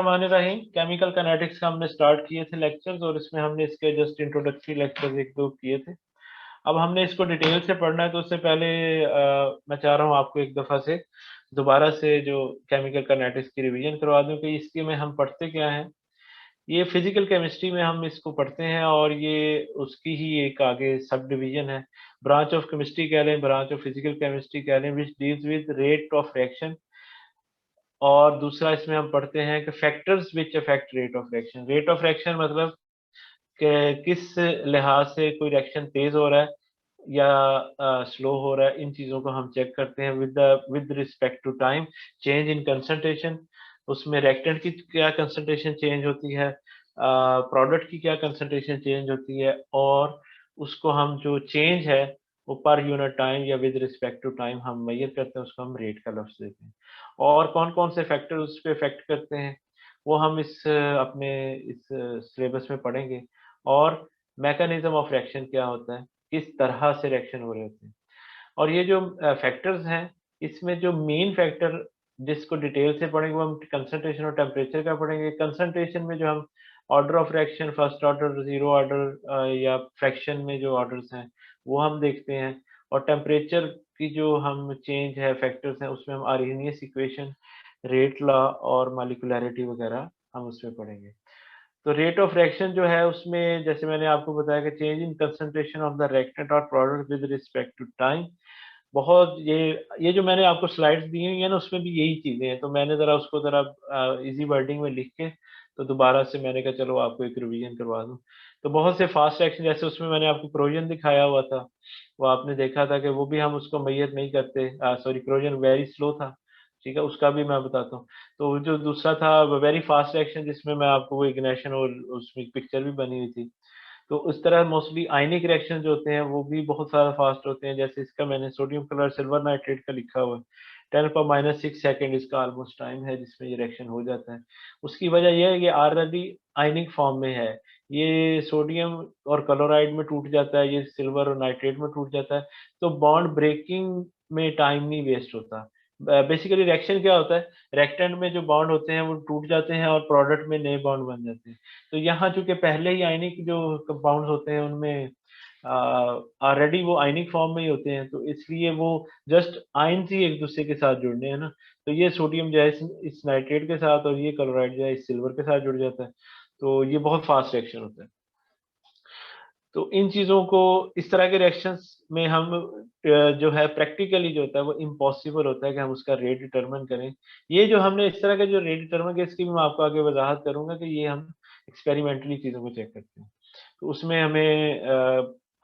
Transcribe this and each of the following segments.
रहीम chemical kinetics का हमने start किए थे लेक्चर्स और इसमें हमने इसके जस्ट इंट्रोडक्टरी लेक्चर्स एक दो किए थे। अब हमने इसको डिटेल से पढ़ना है तो उससे पहले मैं चाह रहा हूँ आपको एक दफ़ा से दोबारा से जो केमिकल काइनेटिक्स की रिवीजन करवा दूँ कि इसके में हम पढ़ते क्या हैं। ये फिजिकल केमिस्ट्री में हम इसको पढ़ते हैं और ये उसकी ही एक आगे सब डिवीजन है। ब्रांच ऑफ केमिस्ट्री कह लें, ब्रांच ऑफ फिजिकल केमिस्ट्री कह लें, which deals with rate of reaction. और दूसरा इसमें हम पढ़ते हैं कि factors which affect rate of reaction. Rate of reaction मतलब कि किस लिहाज से कोई रिएक्शन तेज हो रहा है या स्लो हो रहा है, इन चीज़ों को हम चेक करते हैं with respect to time, change in concentration, उसमें रिएक्टेंट की क्या कंसंट्रेशन चेंज होती है, प्रोडक्ट की क्या कंसंट्रेशन चेंज होती है, और उसको हम जो चेंज है वो पर यूनिट टाइम या विद रिस्पेक्ट टू टाइम हम मेजर करते हैं, उसको हम रेट का लफ्ज़ देते हैं। और कौन-कौन से फैक्टर उस पे इफ़ेक्ट करते हैं, वो हम अपने इस सिलेबस में पढ़ेंगे। और मैकेनिज़्म ऑफ रिएक्शन क्या होता है, किस तरह से रिएक्शन हो रहे होते हैं। और ये जो फैक्टर्स हैं, इसमें जो मेन फैक्टर जिसको डिटेल से पढ़ेंगे वो हम कंसंट्रेशन और टेम्परेचर का पढ़ेंगे। कंसंट्रेशन में जो हम order of reaction, first order, zero order या फ्रैक्शन में जो ऑर्डर्स हैं, वो हम देखते हैं। और टेम्परेचर की जो हम चेंज है, फैक्टर्स हैं, उसमें हम आर्हेनियस इक्वेशन, रेट लॉ और मॉलिक्यूलैरिटी वगैरह हम उसमें पढ़ेंगे। तो रेट ऑफ रिएक्शन जो है उसमें जैसे मैंने आपको बताया कि change in concentration of the reactant और product with respect to time. बहुत ये जो मैंने आपको स्लाइड्स दी हुई है ना, उसमें भी यही चीज़ें हैं, तो मैंने ज़रा उसको ज़रा ईज़ी वर्डिंग में लिख के तो दोबारा से मैंने कहा चलो आपको एक रिवीजन करवा दूँ। तो बहुत से फास्ट रिएक्शन जैसे उसमें मैंने आपको कोरोजन दिखाया हुआ था, वो आपने देखा था कि वो भी हम उसको मेजर नहीं करते, सॉरी कोरोजन वेरी स्लो था, ठीक है? उसका भी मैं बताता हूँ। तो जो दूसरा था वेरी फास्ट रिएक्शन जिसमें मैं आपको वो इग्निशन और उसमें पिक्चर भी बनी हुई थी। तो उस तरह मोस्टली आयनिक रिएक्शन जो होते हैं वो भी बहुत ज़्यादा फास्ट होते हैं। जैसे इसका मैंने सोडियम क्लोराइड सिल्वर नाइट्रेट का लिखा हुआ है। 10⁻⁶ सेकंड इसका ऑलमोस्ट टाइम है जिसमें ये रिएक्शन हो जाता है। उसकी वजह ये है कि ऑलरेडी आयनिक फॉर्म में है। ये सोडियम और क्लोराइड में टूट जाता है, ये सिल्वर और नाइट्रेट में टूट जाता है, तो बॉन्ड ब्रेकिंग में टाइम नहीं वेस्ट होता। बेसिकली रिएक्शन क्या होता है, रिएक्टेंट में जो बॉन्ड होते हैं वो टूट जाते हैं और प्रोडक्ट में नए बॉन्ड बन जाते हैं। तो यहाँ चूँकि पहले ही आयनिक जो कंपाउंड्स होते हैं उनमें ऑलरेडी वो आयनिक फॉर्म में ही होते हैं, तो इसलिए वो जस्ट आयन्स ही एक-दूसरे के साथ जुड़ने हैं ना। तो ये सोडियम जो है इस नाइट्रेट के साथ और ये क्लोराइड जो है इस सिल्वर के साथ जुड़ जाता है। तो ये बहुत फास्ट रिएक्शन होता है। तो इन चीज़ों को इस तरह के रिएक्शंस में हम जो है प्रैक्टिकली जो होता है वो इम्पॉसिबल होता है कि हम उसका रेट डिटरमाइन करें। ये जो हमने इस तरह का जो रेट डिटरमाइन किया इसकी भी मैं आपको आगे वज़ाहत करूँगा कि ये हम एक्सपेरिमेंटली चीज़ों को चेक करते हैं। तो उसमें हमें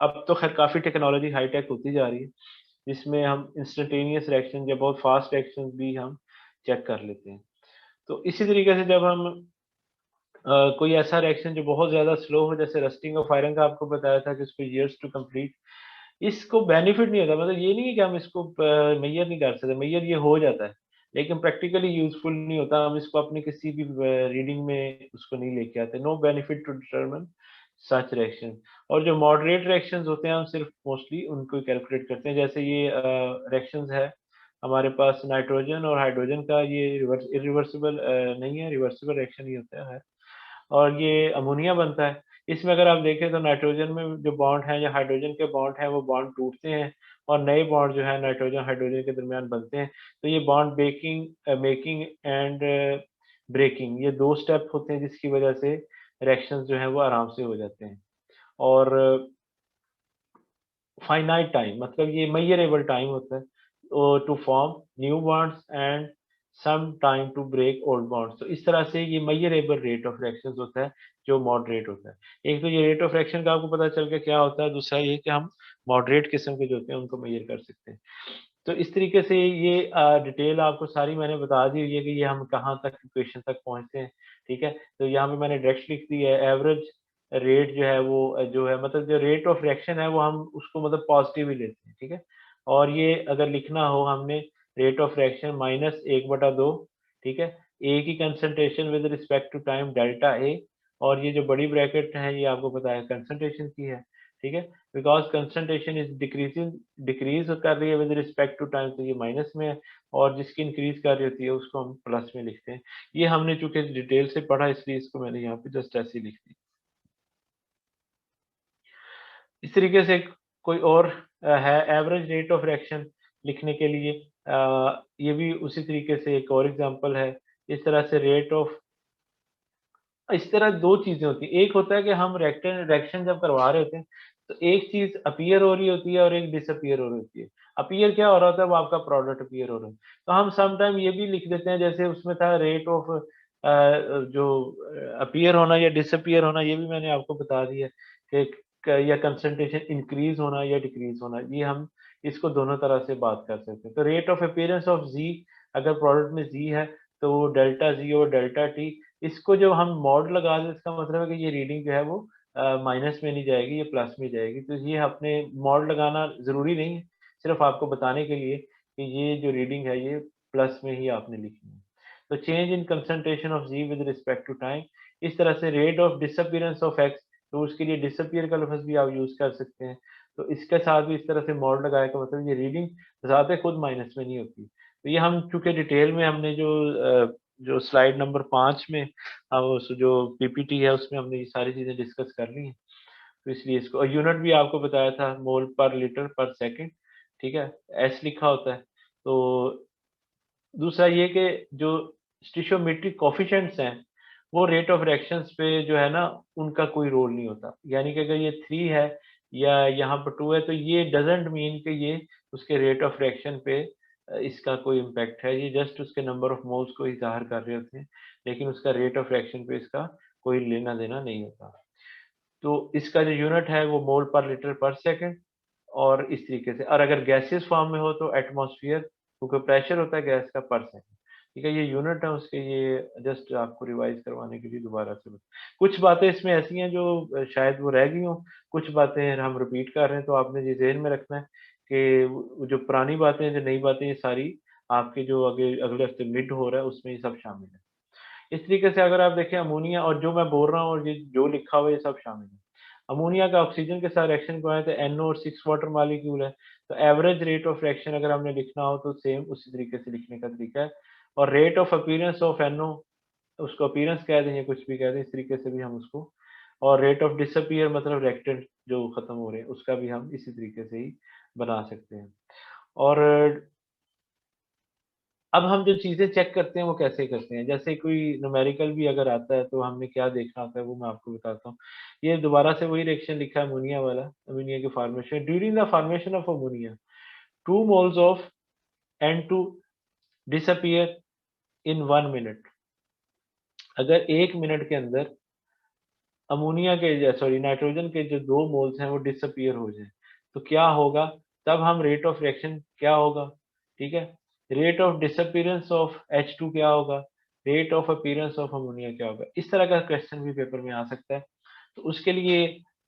अब तो ख़ैर काफ़ी टेक्नोलॉजी हाई-टेक होती जा रही है, जिसमें हम इंस्टेंटेनियस रिएक्शन या बहुत फास्ट रिएक्शंस भी हम चेक कर लेते हैं। तो इसी तरीके से जब हम कोई ऐसा रिएक्शन जो बहुत ज़्यादा स्लो हो, जैसे रस्टिंग ऑफ आयरन का आपको बताया था कि इसको ईयर्स टू कंप्लीट, इसको बेनिफिट नहीं होता, मतलब ये नहीं है कि हम इसको मेजर नहीं कर सकते, मेजर ये हो जाता है, लेकिन प्रैक्टिकली यूज़फुल नहीं होता, हम इसको अपनी किसी भी रीडिंग में उसको नहीं लेके आते। No benefit to determine such reaction. और जो मॉडरेट रिएक्शंस होते हैं हम सिर्फ मोस्टली उनको कैलकुलेट करते हैं, जैसे ये रिएक्शंस है हमारे पास नाइट्रोजन और हाइड्रोजन का, ये इरिवर्सिबल नहीं है, रिवर्सिबल रिएक्शन ही होता है। और ये अमोनिया बनता है। इसमें अगर आप देखें तो नाइट्रोजन में जो बॉन्ड हैं या हाइड्रोजन के बॉन्ड हैं वो बॉन्ड टूटते हैं और नए बॉन्ड जो है नाइट्रोजन हाइड्रोजन के दरमियान बनते हैं। तो ये बॉन्ड मेकिंग एंड ब्रेकिंग, ये 2 स्टेप होते हैं जिसकी वजह से रिएक्शंस जो हैं वो आराम से हो जाते हैं। और फाइनाइट टाइम मतलब ये मेजरेबल टाइम होता है to form new bonds and some time to break old bonds. तो इस तरह से ये मेजरेबल रेट ऑफ रिएक्शंस होता है जो मॉडरेट होता है। एक तो ये रेट ऑफ रिएक्शन का आपको पता चल गया क्या होता है, दूसरा ये कि हम मॉडरेट किस्म के जो होते हैं उनको मेजर कर सकते हैं। तो इस तरीके से ये डिटेल आपको सारी मैंने बता दी हुई है कि ये हम कहाँ तक इक्वेशन तक पहुँचते हैं, ठीक है? तो यहाँ पे मैंने डायरेक्ट लिख दी है एवरेज रेट जो है वो जो है मतलब जो रेट ऑफ रिएक्शन है वो हम उसको मतलब पॉजिटिव ही लेते हैं, ठीक है? और ये अगर लिखना हो हमने रेट ऑफ रिएक्शन माइनस 1/2, ठीक है? ए की concentration with respect to time delta A, और ये जो बड़ी ब्रैकेट है ये आपको पता है कंसंट्रेशन की है, ठीक है, बिकॉज कंसंट्रेशन इज डिक्रीज कर रही है विद रिस्पेक्ट टू टाइम, तो ये माइनस में है, और जिसकी इंक्रीज कर रही होती है उसको हम प्लस में लिखते हैं। ये हमने चूंकि डिटेल से पढ़ा इसलिए इसको मैंने यहाँ पे जस्ट ऐसे ही लिख दी। इस तरीके से कोई और है एवरेज रेट ऑफ रिएक्शन लिखने के लिए, ये भी उसी तरीके से एक और एग्जांपल है। इस तरह से रेट ऑफ, इस तरह दो चीजें होती हैं, एक होता है कि हम रिएक्शन जब करवा रहे होते हैं तो एक चीज अपीयर हो रही होती है और एक डिसअपीयर हो रही होती है। अपीयर क्या हो रहा होता है, वो आपका प्रोडक्ट अपीयर हो रहा है। तो हम सम टाइम ये भी लिख देते हैं, जैसे उसमें था रेट ऑफ जो अपीयर होना या डिसअपीयर होना, ये भी मैंने आपको बता दिया कि या कंसंट्रेशन इंक्रीज होना या डिक्रीज होना, ये हम इसको दोनों तरह से बात कर सकते हैं। तो रेट ऑफ अपीयरेंस ऑफ जी, अगर प्रोडक्ट में जी है तो वो डेल्टा जी और डेल्टा टी, इसको जब हम मॉड लगा दें इसका मतलब है कि ये रीडिंग जो है वो माइनस में नहीं जाएगी, ये प्लस में जाएगी। तो ये अपने मॉड लगाना ज़रूरी नहीं है, सिर्फ आपको बताने के लिए कि ये जो रीडिंग है ये प्लस में ही आपने लिखनी है। तो change in concentration of G with respect to time, इस तरह से rate of disappearance of X, तो उसके लिए डिसअपीयर का लफ्ज़ भी आप यूज़ कर सकते हैं। तो इसके साथ भी इस तरह से मॉड लगाए का मतलब ये रीडिंग ज़्यादा खुद माइनस में नहीं होती। तो ये हम चूँकि डिटेल में हमने जो स्लाइड नंबर 5 में उस जो पीपीटी है उसमें हमने ये सारी चीज़ें डिस्कस कर ली हैं। तो इसलिए इसको, और यूनिट भी आपको बताया था मोल पर लीटर पर सेकंड, ठीक है, एस लिखा होता है। तो दूसरा ये कि जो स्टिचोमेट्रिक कोएफिशिएंट्स हैं, वो रेट ऑफ रिएक्शंस पे जो है ना उनका कोई रोल नहीं होता। यानी कि अगर ये 3 है या यहाँ पर 2 है तो ये डज़न्ट मीन कि ये उसके रेट ऑफ रिएक्शन पे इसका कोई इम्पैक्ट है। ये जस्ट उसके नंबर ऑफ मोल्स को ही ज़ाहिर कर रहे होते हैं, लेकिन उसका रेट ऑफ रिएक्शन पे इसका कोई लेना-देना नहीं होता। तो इसका जो यूनिट है वो मोल पर लीटर पर सेकंड, और इस तरीके से, और अगर गैसियस फॉर्म में हो तो एटमॉस्फेयर, क्योंकि प्रेशर होता है गैस का पर सेकंड। ठीक है, ये यूनिट है उसके, ये जस्ट आपको रिवाइज करवाने के लिए दोबारा से कुछ बातें इसमें ऐसी हैं जो शायद वो रह गई हों, कुछ बातें हम रिपीट कर रहे हैं, तो आपने ये ज़हन में रखना है कि वो जो पुरानी बातें, जो नई बातें, ये सारी आपके जो अगले हफ्ते मिड हो रहा है उसमें ये सब शामिल है। इस तरीके से अगर आप देखें अमोनिया, और जो मैं बोल रहा हूँ और ये जो लिखा हुआ है ये सब शामिल है। अमोनिया का ऑक्सीजन के साथ रिएक्शन को है तो NO और 6 वाटर मॉलिक्यूल है। तो एवरेज रेट ऑफ रिएक्शन अगर हमने लिखना हो तो सेम उसी तरीके से लिखने का तरीका है। और rate of appearance of NO, उसको अपीयरेंस कह दें या कुछ भी कह दें, इस तरीके से भी हम उसको, और रेट ऑफ डिसअपीयर मतलब रिएक्टेंट जो खत्म हो रहे हैं उसका भी हम इसी तरीके से ही बना सकते हैं। और अब हम जो चीज़ें चेक करते हैं वो कैसे करते हैं? जैसे कोई न्यूमेरिकल भी अगर आता है तो हमने क्या देखना होता है वो मैं आपको बताता हूँ। ये दोबारा से वही रिएक्शन लिखा है अमोनिया वाला, अमोनिया के formation, during the formation of ammonia 2 moles of N2 disappear in 1 minute. अगर 1 मिनट के अंदर अमोनिया के सॉरी नाइट्रोजन के जो 2 मोल्स हैं वो डिसअपीयर हो जाएँ, तो क्या होगा? तब हम रेट ऑफ रिएक्शन क्या होगा? ठीक है? Rate of disappearance of H2 क्या होगा? Rate of appearance of ammonia क्या होगा? इस तरह का क्वेश्चन भी पेपर में आ सकता है। तो उसके लिए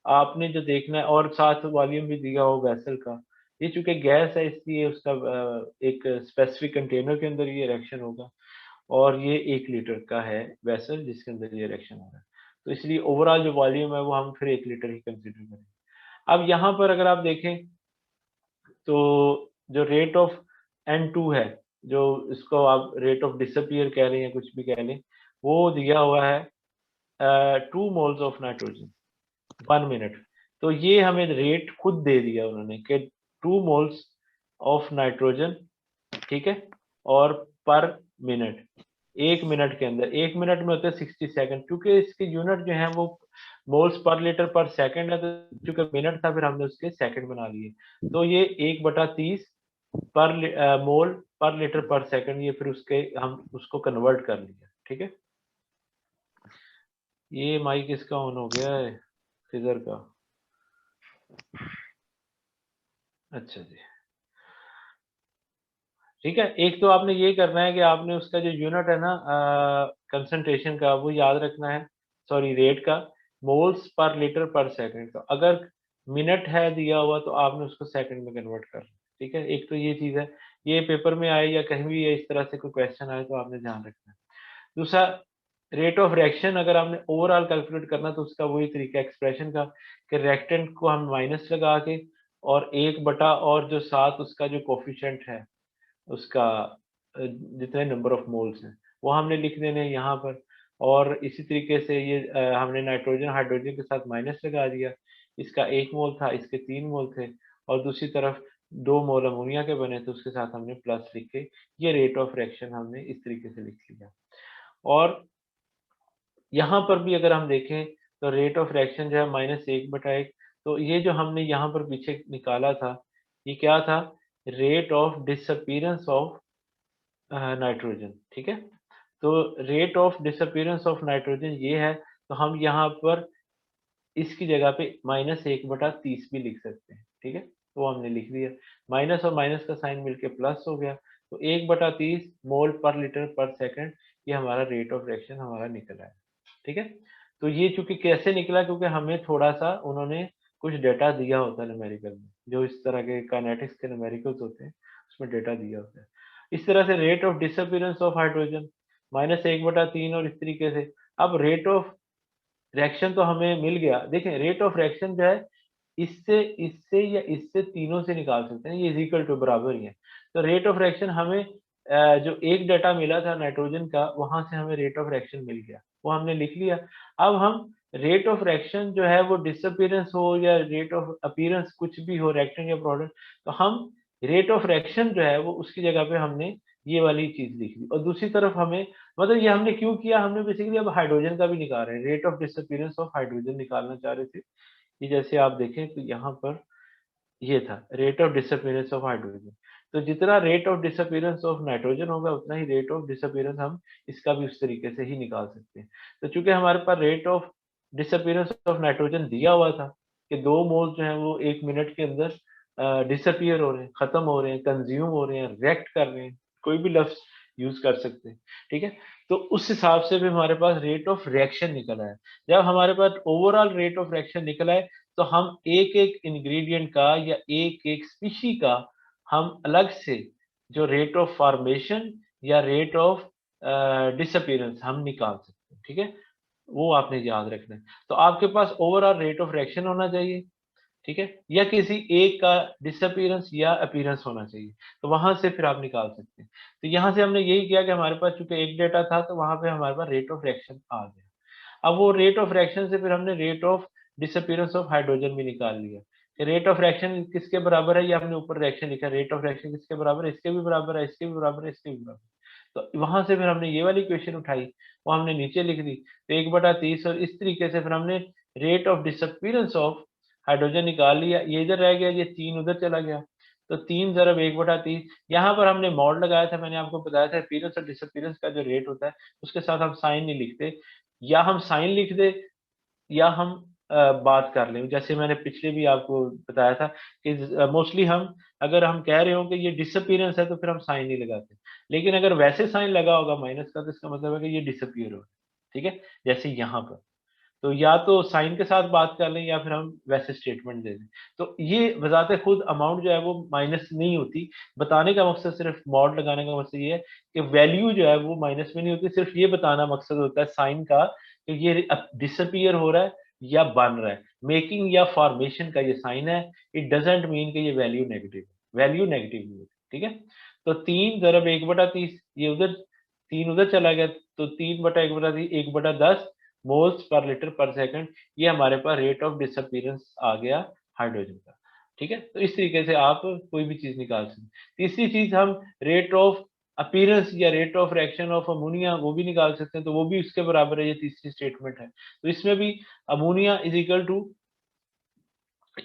आपने जो देखना है, और साथ वॉल्यूम भी दिया हो वेसल का। ये चूँकि गैस है इसलिए उसका एक स्पेसिफिक कंटेनर के अंदर ये रिएक्शन होगा, और ये 1 लीटर का है वेसल जिसके अंदर ये रिएक्शन हो रहा है। तो इसलिए ओवरऑल जो वॉल्यूम है वो हम फिर 1 लीटर ही कंसीडर करेंगे। अब यहाँ पर अगर आप देखें तो जो रेट ऑफ N2 है, जो इसको आप रेट ऑफ डिसअपीयर कह लें या कुछ भी कह लें, वो दिया हुआ है 2 मोल्स ऑफ नाइट्रोजन 1 मिनट। तो ये हमें रेट खुद दे दिया उन्होंने कि 2 मोल्स ऑफ नाइट्रोजन, ठीक है? और पर मिनट, 1 मिनट के अंदर, 1 मिनट में होते हैं 60 सेकंड, क्योंकि इसके यूनिट जो है वो मोल्स पर लीटर पर सेकंड है, तो चूँकि मिनट था फिर हमने उसके सेकंड बना लिए। तो ये 1/30 मोल पर लीटर पर सेकंड, ये फिर उसके हम उसको कन्वर्ट कर लिया, ठीक है? ये माइक इसका ऑन हो गया है, सीजर का। अच्छा जी। ठीक है, एक तो आपने ये करना है कि आपने उसका जो यूनिट है ना कंसंट्रेशन का, वो याद रखना है, सॉरी रेट का, मोल्स पर लीटर पर सेकंड का। अगर मिनट है दिया हुआ तो आपने उसको सेकंड में कन्वर्ट करना, ठीक है? एक तो ये चीज़ है, ये पेपर में आए या कहीं भी इस तरह से कोई क्वेश्चन आए तो आपने ध्यान रखना है। दूसरा, रेट ऑफ रिएक्शन अगर हमने ओवरऑल कैलकुलेट करना तो उसका वही तरीका एक्सप्रेशन का कि रिएक्टेंट को हम माइनस लगा के और 1 बटा और जो 7 उसका जो कोएफिशिएंट है उसका जितने नंबर ऑफ मोल्स हैं वो हमने लिख देने हैं यहाँ पर। और इसी तरीके से ये हमने नाइट्रोजन हाइड्रोजन के साथ माइनस लगा दिया। इसका 1 मोल था, इसके 3 मोल थे और दूसरी तरफ 2 मोल अमोनिया के बने तो उसके साथ हमने प्लस लिख के ये रेट ऑफ रिएक्शन हमने इस तरीके से लिख लिया। और यहाँ पर भी अगर हम देखें तो रेट ऑफ रिएक्शन जो है -1/1, तो ये जो हमने यहाँ पर पीछे निकाला था, ये क्या था? Rate of disappearance of nitrogen, ठीक है? तो rate of disappearance of nitrogen ये है, तो हम यहाँ पर इसकी जगह पे -1/30 भी लिख सकते हैं, ठीक है? तो हमने लिख दिया, माइनस और माइनस का साइन मिलके प्लस हो गया, तो 1/30 मोल पर लीटर पर सेकंड ये हमारा रेट ऑफ रिएक्शन हमारा निकल आया, ठीक है? तो ये चूँकि कैसे निकला क्योंकि हमें थोड़ा-सा उन्होंने कुछ डेटा दिया होता है न्यूमेरिकल में, जो इस तरह के काइनेटिक्स के न्यूमेरिकल्स होते हैं, उसमें डेटा दिया होता है। इस तरह से rate of disappearance of hydrogen -1/3 और इस तरीके से। अब रेट ऑफ रिएक्शन तो हमें मिल गया। देखें रेट ऑफ रिएक्शन जो है इससे इससे या इससे तीनों से निकाल सकते हैं, ये इज़ इक्वल टू बराबर ही है। तो रेट ऑफ रिएक्शन हमें जो एक डाटा मिला था नाइट्रोजन का वहाँ से हमें रेट ऑफ रिएक्शन मिल गया, वो हमने लिख लिया। अब हम रेट ऑफ रिएक्शन जो है वो डिसअपीयरेंस हो या रेट ऑफ अपीयरेंस कुछ भी हो रिएक्टेंट या प्रोडक्ट, तो हम रेट ऑफ रिएक्शन जो है वो उसकी जगह पे हमने ये वाली चीज़ लिख ली और दूसरी तरफ हमें मतलब ये हमने क्यों किया? हमने बेसिकली अब हाइड्रोजन का भी निकाल रहे हैं, rate of disappearance of hydrogen निकालना चाह रहे थे। ये जैसे आप देखें तो यहाँ पर ये था rate of disappearance of hydrogen. तो जितना rate of disappearance of nitrogen होगा उतना ही रेट ऑफ डिसअपीयरेंस हम इसका भी उस तरीके से ही निकाल सकते हैं। तो चूँकि हमारे पास rate of disappearance of nitrogen दिया हुआ था कि 2 मोल जो हैं वो 1 मिनट के अंदर डिसअपीयर हो रहे हैं, खत्म हो रहे हैं, कंज़्यूम हो रहे हैं, रिएक्ट कर रहे हैं, कोई भी लफ्ज़ यूज़ कर सकते हैं, ठीक है? तो उस हिसाब से भी हमारे पास रेट ऑफ रिएक्शन निकल आया। जब हमारे पास ओवरऑल रेट ऑफ रिएक्शन निकल आए तो हम एक-एक इंग्रीडिएंट का या एक-एक स्पीशी का हम अलग से जो रेट ऑफ फॉर्मेशन या रेट ऑफ डिसअपीयरेंस हम निकाल सकते हैं, ठीक है? वो आपने याद रखना है। तो आपके पास ओवरऑल रेट ऑफ रिएक्शन होना चाहिए, ठीक है? या किसी एक का डिसअपीयरेंस या अपीयरेंस होना चाहिए, तो वहाँ से फिर आप निकाल सकते हैं। तो यहाँ से हमने यही किया कि हमारे पास चूँकि एक डेटा था तो वहाँ पे हमारे पास रेट ऑफ रिएक्शन आ गया। अब वो रेट ऑफ रिएक्शन से फिर हमने rate of disappearance of hydrogen भी निकाल लिया। कि रेट ऑफ रिएक्शन किसके बराबर है, ये हमने ऊपर रिएक्शन लिखा है, रेट ऑफ रिएक्शन किसके बराबर है, इसके भी बराबर है, इसके भी बराबर है, इसके भी बराबर है। तो वहाँ से फिर हमने ये वाली इक्वेशन उठाई, वो हमने नीचे लिख दी। तो 1/30 और इस तरीके से फिर हमने rate of disappearance of hydrogen निकाल लिया। ये इधर रह गया, ये 3 उधर चला गया। तो 3 ज़रब 1/30 यहाँ पर हमने मॉड लगाया था, मैंने आपको बताया था अपीयरेंस और डिसअपीयरेंस का जो रेट होता है, उसके साथ हम साइन नहीं लिखते। या हम साइन लिख दें या हम बात कर लें। जैसे मैंने पिछले भी आपको बताया था कि मोस्टली हम अगर हम कह रहे हो कि ये डिसअपीयरेंस है तो फिर हम साइन नहीं लगाते। लेकिन अगर वैसे साइन लगा होगा माइनस का तो इसका मतलब है कि ये डिसअपीयर हो रहा है, ठीक है? जैसे यहाँ पर। तो या तो साइन के साथ बात कर लें या फिर हम वैसे स्टेटमेंट दे दें। तो ये बज़ाते खुद अमाउंट जो है वो माइनस नहीं होती। बताने का मकसद सिर्फ़ मॉड लगाने का मकसद ये है कि वैल्यू जो है वो माइनस में नहीं होती, सिर्फ़ ये बताना मकसद होता है साइन का कि ये डिसअपीयर हो रहा है या बन रहा है। मेकिंग या फॉर्मेशन का ये साइन है, इट डज़न्ट मीन कि ये वैल्यू नेगेटिव है। वैल्यू नेगेटिव नहीं होती, ठीक है? तो 3 ज़रब 1/30 ये उधर 3 उधर चला गया तो 3/1/30 1/10 मोल्स पर लीटर पर सेकंड ये हमारे पास रेट ऑफ डिसअपीयरेंस आ गया हाइड्रोजन का, ठीक है? तो इस तरीके से आप कोई भी चीज़ निकाल सकते हैं। तीसरी चीज़ हम रेट ऑफ अपीयरेंस या rate of reaction of ammonia वो भी निकाल सकते हैं, तो वो भी उसके बराबर है, ये तीसरी स्टेटमेंट है। तो इसमें भी अमोनिया इज़ इक्वल टू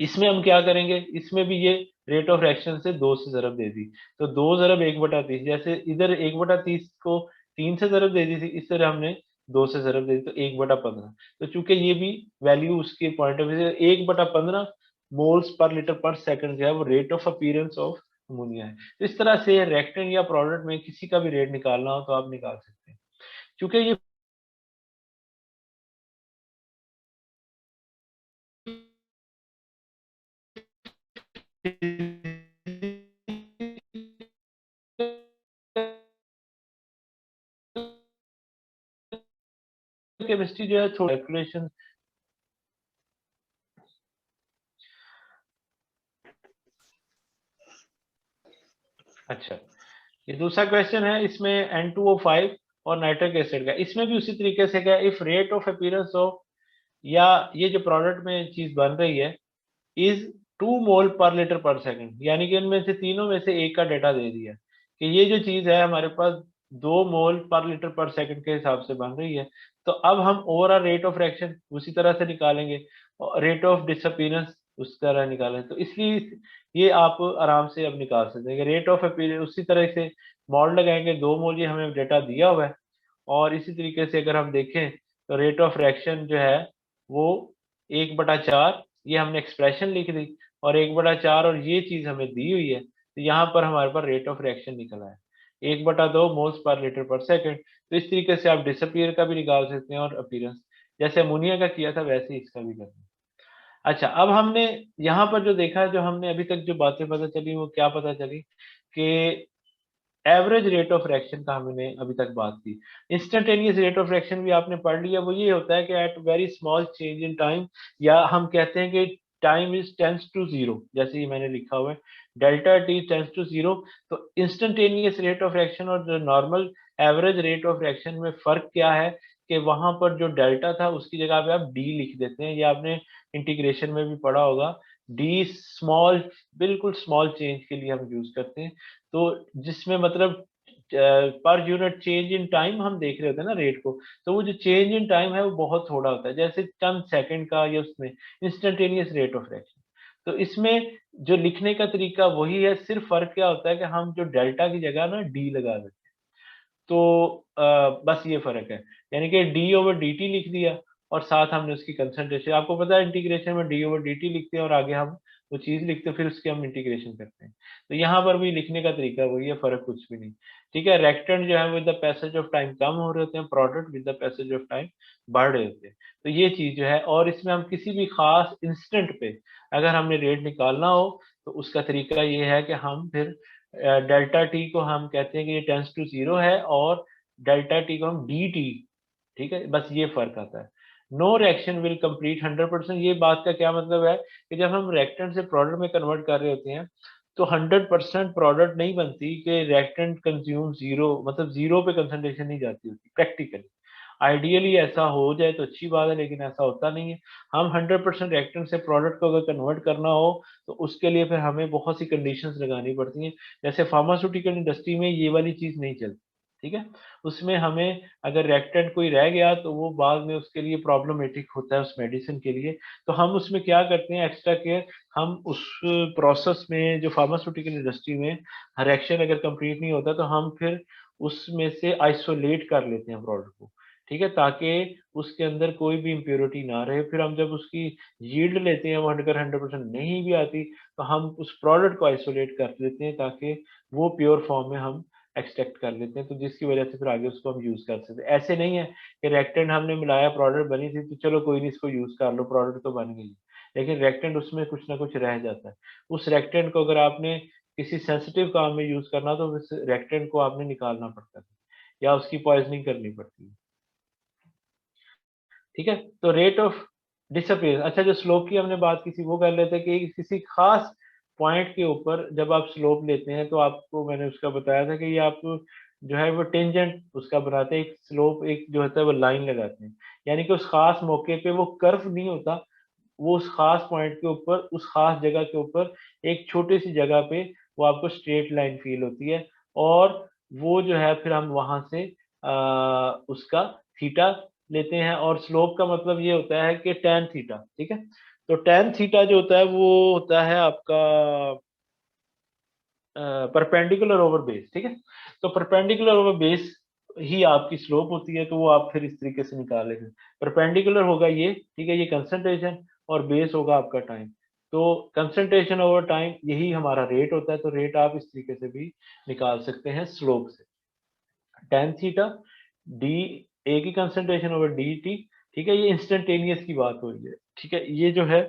इसमें हम क्या करेंगे, इसमें भी ये रेट ऑफ रिएक्शन से 2 से ज़रब दे दी। तो 2 ज़रब 1/30 जैसे इधर 1/30 को 3 से ज़रब दे दी थी, इस तरह हमने 2 से ज़रब दे दी तो 1/15। तो चूँकि ये भी वैल्यू उसके पॉइंट ऑफ व्यू से 1/15 मोल्स पर लीटर पर सेकंड जो है वो rate of appearance of ammonia है। तो इस तरह से रिएक्टेंट या प्रोडक्ट में किसी का भी रेट निकालना हो तो आप निकाल सकते हैं। चूँकि ये केमिस्ट्री जो है थोड़ा कैलकुलेशन। अच्छा, ये दूसरा क्वेश्चन है, इसमें N2O5 और नाइट्रिक एसिड का, इसमें भी उसी तरीके से क्या, if rate of appearance of, या ये जो प्रोडक्ट में चीज बन रही है इज 2 मोल पर लीटर पर सेकंड, यानी कि इनमें से तीनों में से एक का डेटा दे दिया कि ये जो चीज है हमारे पास 2 मोल पर लीटर पर सेकंड के हिसाब से बन रही है। तो अब हम ओवरऑल रेट ऑफ रिएक्शन उसी तरह से निकालेंगे और रेट ऑफ डिसअपीयरेंस उस तरह निकालेंगे। तो इसलिए ये आप आराम से अब निकाल सकते हैं कि रेट ऑफ अपीयरेंस उसी तरह से मॉड लगाएंगे, 2 मोल ये हमें डेटा दिया हुआ है। और इसी तरीके से अगर हम देखें तो रेट ऑफ रिएक्शन जो है वो 1/4, ये हमने एक्सप्रेशन लिख दी, और 1/4 और ये चीज हमें दी हुई है, तो यहाँ पर हमारे पास रेट ऑफ रिएक्शन निकला है 1/2 मोल्स पर लीटर पर सेकंड। तो इस तरीके से आप डिसअपीयर का भी निकाल सकते हैं और अपीयरेंस, जैसे अमोनिया का किया था वैसे ही इसका भी करना है। अच्छा, अब हमने यहाँ पर जो देखा, जो हमने अभी तक जो बातें पता चली वो क्या पता चली कि एवरेज रेट ऑफ रिएक्शन का हमने अभी तक बात की। इंस्टेंटेनियस रेट ऑफ रिएक्शन भी आपने पढ़ लिया, वो ये होता है कि at very small change in time, या हम कहते हैं कि time is tends to zero, जैसे ही मैंने लिखा हुआ है delta T tends to zero. तो इंस्टेंटेनियस रेट ऑफ रिएक्शन और जो normal average rate of reaction में फर्क क्या है कि वहां पर जो डेल्टा था उसकी जगह पे आप डी लिख देते हैं, ये आपने इंटीग्रेशन में भी पढ़ा होगा। डी स्मॉल, बिल्कुल स्मॉल चेंज के लिए हम यूज करते हैं। तो जिसमें मतलब per unit change in time हम देख रहे होते हैं ना रेट को, तो वो जो चेंज इन टाइम है वो बहुत थोड़ा होता है, जैसे चंद सेकंड का, या उसमें इंस्टेंटेनियस रेट ऑफ रिएक्शन। तो इसमें जो लिखने का तरीका वही है, सिर्फ फर्क क्या होता है कि हम जो डेल्टा की जगह ना डी लगा देते हैं। तो बस ये फर्क है, यानी कि डी ओवर डी टी लिख दिया और साथ हमने उसकी कंसंट्रेशन, आपको पता है इंटीग्रेशन में डी ओवर डी टी लिखते हैं और आगे हम वो चीज लिखते हैं, फिर उसकी हम इंटीग्रेशन करते हैं। तो यहाँ पर भी लिखने का तरीका वही है, फर्क कुछ भी नहीं। ठीक है, रेक्टेंट जो है with the passage of time कम हो रहे होते हैं, product with the passage of time बढ़ रहे होते हैं। तो ये चीज जो है, और इसमें हम किसी भी खास इंस्टेंट पे अगर हमने रेट निकालना हो तो उसका तरीका ये है कि हम फिर डेल्टा टी को हम कहते हैं कि ये टेंस टू जीरो है, और डेल्टा टी को हम डी टी, ठीक है, बस ये फर्क आता है। नो रिएक्शन विल कंप्लीट 100%, ये बात का क्या मतलब है कि जब हम रिएक्टेंट से प्रोडक्ट में कन्वर्ट कर रहे होते हैं तो 100% प्रोडक्ट नहीं बनती कि रिएक्टेंट कंज्यूम जीरो, मतलब जीरो पे कंसंट्रेशन नहीं जाती होती प्रैक्टिकली। आइडियली ऐसा हो जाए तो अच्छी बात है, लेकिन ऐसा होता नहीं है। हम 100% रिएक्टेंट से प्रोडक्ट को अगर कन्वर्ट करना हो तो उसके लिए फिर हमें बहुत सी कंडीशंस लगानी पड़ती हैं, जैसे फार्मास्यूटिकल इंडस्ट्री में ये वाली चीज नहीं चलती। ठीक है, उसमें हमें अगर रिएक्टेंट कोई रह गया तो वो बाद में उसके लिए प्रॉब्लमेटिक होता है उस मेडिसिन के लिए। तो हम उसमें क्या करते हैं, एक्स्ट्रा केयर, हम उस प्रोसेस में जो फार्मास्यूटिकल इंडस्ट्री में रिएक्शन अगर कंप्लीट नहीं होता तो हम फिर उसमें से आइसोलेट कर लेते हैं प्रोडक्ट को। ठीक है, ताकि उसके अंदर कोई भी इम्प्योरिटी ना रहे। फिर हम जब उसकी यील्ड लेते हैं वो अगर 100% नहीं भी आती तो हम उस प्रोडक्ट को आइसोलेट कर लेते हैं ताकि वो प्योर फॉर्म में हम एक्सट्रैक्ट कर लेते हैं, तो जिसकी वजह से फिर आगे उसको हम यूज कर सकते हैं। ऐसे नहीं है कि रिएक्टेंट हमने मिलाया, प्रोडक्ट बनी थी तो चलो कोई नहीं इसको यूज कर लो, प्रोडक्ट तो बन गई, लेकिन रिएक्टेंट उसमें कुछ ना कुछ रह जाता है। उस रिएक्टेंट को अगर आपने किसी सेंसिटिव काम में यूज करना तो उस रिएक्टेंट को आपने निकालना पड़ता है या उसकी पॉइजनिंग करनी पड़ती है। ठीक है, तो रेट ऑफ डिसअपीयरेंस, अच्छा जो स्लोप की हमने बात की थी वो कर लेते हैं कि किसी खास पॉइंट के ऊपर जब आप स्लोप लेते हैं तो आपको मैंने उसका बताया था कि ये आप जो है वो टेंजेंट उसका बनाते हैं, एक स्लोप एक जो होता है वो लाइन लगाते हैं, यानी कि उस खास मौके पे वो कर्व नहीं होता, वो उस खास पॉइंट के ऊपर उस खास जगह के ऊपर एक छोटी सी जगह पे वो आपको स्ट्रेट लाइन फील होती है, और वो जो है फिर हम वहां से उसका थीटा लेते हैं, और स्लोप का मतलब ये होता है कि टेन थीटा। ठीक है, तो टेन थीटा जो होता है वो होता है आपका परपेंडिकुलर ओवर बेस। ठीक है, तो परपेंडिकुलर ओवर बेस ही आपकी स्लोप होती है, तो वो आप फिर इस तरीके से निकालेंगे। परपेंडिकुलर होगा ये, ठीक है, ये कंसंट्रेशन, और बेस होगा आपका टाइम। तो कंसंट्रेशन ओवर टाइम यही हमारा रेट होता है, तो रेट आप इस तरीके से भी निकाल सकते हैं स्लोप से, टेन थीटा डी, ए की कंसंट्रेशन ओवर डी टी। ठीक है, ये इंस्टेंटेनियस की बात हो रही है। ठीक है, ये जो है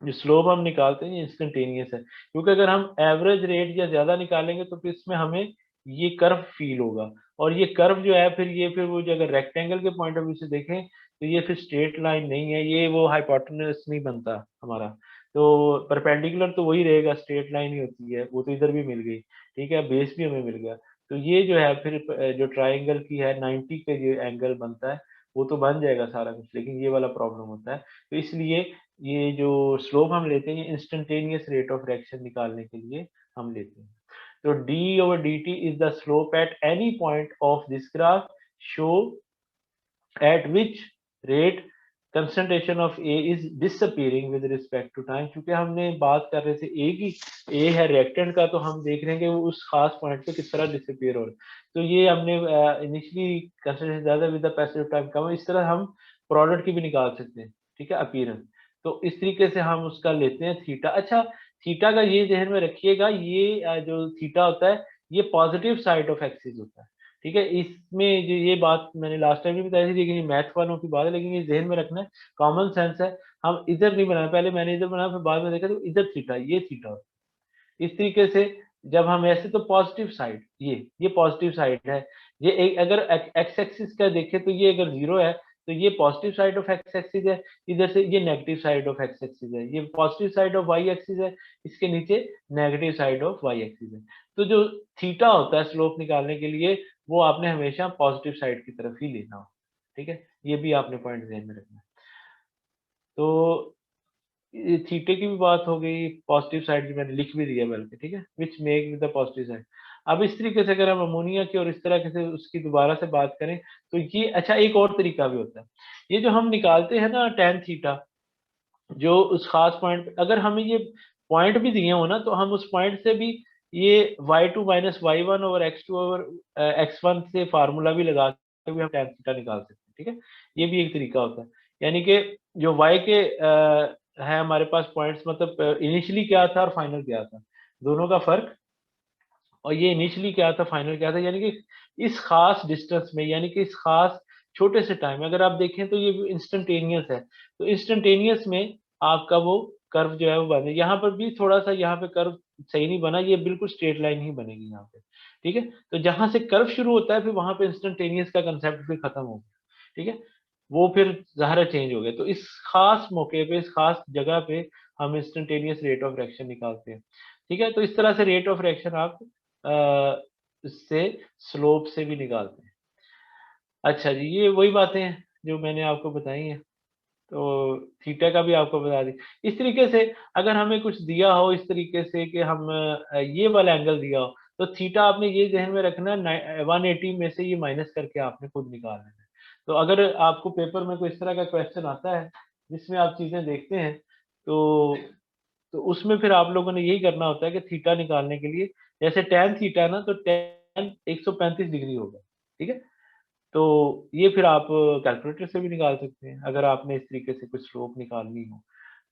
जो स्लोप हम निकालते हैं ये इंस्टेंटेनियस है, क्योंकि अगर हम एवरेज रेट या ज्यादा निकालेंगे तो फिर इसमें हमें ये कर्व फील होगा। और ये कर्व जो है फिर वो जो अगर रेक्टेंगल के पॉइंट ऑफ व्यू से देखें तो ये फिर स्ट्रेट लाइन नहीं है, ये वो हाइपोटेन्यूज नहीं बनता हमारा। तो परपेंडिकुलर तो वही रहेगा, स्ट्रेट लाइन ही होती है, वो तो इधर भी मिल गई, ठीक है, बेस भी हमें मिल गया। तो ये जो है फिर जो ट्राइंगल की है 90 का जो एंगल बनता है वो तो बन जाएगा सारा कुछ, लेकिन ये वाला प्रॉब्लम होता है। तो इसलिए ये जो स्लोप हम लेते हैं ये इंस्टेंटेनियस रेट ऑफ रिएक्शन निकालने के लिए हम लेते हैं। तो d/dt is the slope at any point of this graph, show at which rate concentration of A is disappearing with respect to time। क्योंकि हमने बात कर रहे थे A की, A है रिएक्टेंट का, तो हम देख रहे हैं कि वो उस खास पॉइंट पे किस तरह डिसअपीयर हो रहा है। तो ये हमने इनिशियली कंसिडरेशन ज्यादा with the passage of time कम, इस तरह हम प्रोडक्ट की भी निकाल सकते हैं, ठीक है, अपीयरेंस। तो इस तरीके से हम उसका लेते हैं थीटा। अच्छा, थीटा का ये ध्यान में रखिएगा, ये जो थीटा होता है ये पॉजिटिव साइड ऑफ एक्सिस होता है, ठीक है। इसमें जो ये बात मैंने लास्ट टाइम भी बताई थी, लेकिन ये मैथ वालों की बात है, लेकिन ये ज़हन में रखना है, कॉमन सेंस है। हम इधर नहीं बनाए, पहले मैंने इधर बनाया, फिर बाद में देखा तो इधर थीटा, ये थीटा होता है। इस तरीके से जब हम ऐसे, तो पॉजिटिव साइड ये पॉजिटिव साइड है। ये एक अगर एक्स एक्सिस का देखें तो ये अगर 0 है तो ये positive side of X axis है, इधर से ये negative side of X axis है, ये positive side of Y axis है, इसके नीचे negative side of Y axis है। तो जो थीटा होता है स्लोप निकालने के लिए, वो आपने हमेशा पॉजिटिव साइड की तरफ ही लेना हो, ठीक है। ये भी आपने पॉइंट ध्यान में रखना है। तो ये थीटे की भी बात हो गई, पॉजिटिव साइड की मैंने लिख भी दिया बल्कि, ठीक है, which make with the positive side. अब इस तरीके से अगर हम अमोनिया की और इस तरह से उसकी दोबारा से बात करें तो ये, अच्छा, एक और तरीका भी होता है। ये जो हम निकालते हैं ना tan थीटा, जो उस खास पॉइंट, अगर हमें ये पॉइंट भी दिए हो ना तो हम उस पॉइंट से भी ये y2 minus y1 over x2 over x1 से फार्मूला भी लगा के भी हम tan थीटा निकाल सकते हैं, ठीक है। ये भी एक तरीका होता है। यानी कि जो y के है हमारे पास पॉइंट्स, मतलब इनिशियली क्या था और फाइनल क्या था, दोनों का फर्क, और ये इनिशियली क्या था फाइनल क्या था, यानी कि इस खास डिस्टेंस में, यानी कि इस खास छोटे से टाइम में अगर आप देखें तो ये इंस्टेंटेनियस है। तो इंस्टेंटेनियस में आपका वो कर्व जो है वो बने, यहाँ पर भी थोड़ा सा यहाँ पे कर्व सही नहीं बना, ये बिल्कुल स्ट्रेट लाइन ही बनेगी यहाँ पे, ठीक है। तो जहां से कर्व शुरू होता है फिर वहां पे इंस्टेंटेनियस का कंसेप्ट फिर खत्म हो गया, ठीक है, वो फिर ज़ाहिर चेंज हो गया। तो इस खास मौके पे, इस खास जगह पे हम इंस्टेंटेनियस रेट ऑफ रिएक्शन निकालते हैं, ठीक है। तो इस तरह से रेट ऑफ रिएक्शन आप इससे स्लोप से भी निकालते हैं। अच्छा जी, ये वही बातें हैं जो मैंने आपको बताई हैं। तो थीटा का भी आपको बता दी। इस तरीके से अगर हमें कुछ दिया हो इस तरीके से कि हम ये वाला एंगल दिया हो, तो थीटा आपने ये ज़हन में रखना, 180 में से ये माइनस करके आपने खुद निकालना है। तो अगर आपको पेपर में कोई इस तरह का क्वेश्चन आता है जिसमें आप चीज़ें देखते हैं, तो उसमें फिर आप लोगों ने यही करना होता है कि थीटा निकालने के लिए, जैसे tan थीटा है ना, तो tan 135 डिग्री होगा, ठीक है। तो ये फिर आप कैलकुलेटर से भी निकाल सकते हैं अगर आपने इस तरीके से कुछ स्लोप निकालनी हो।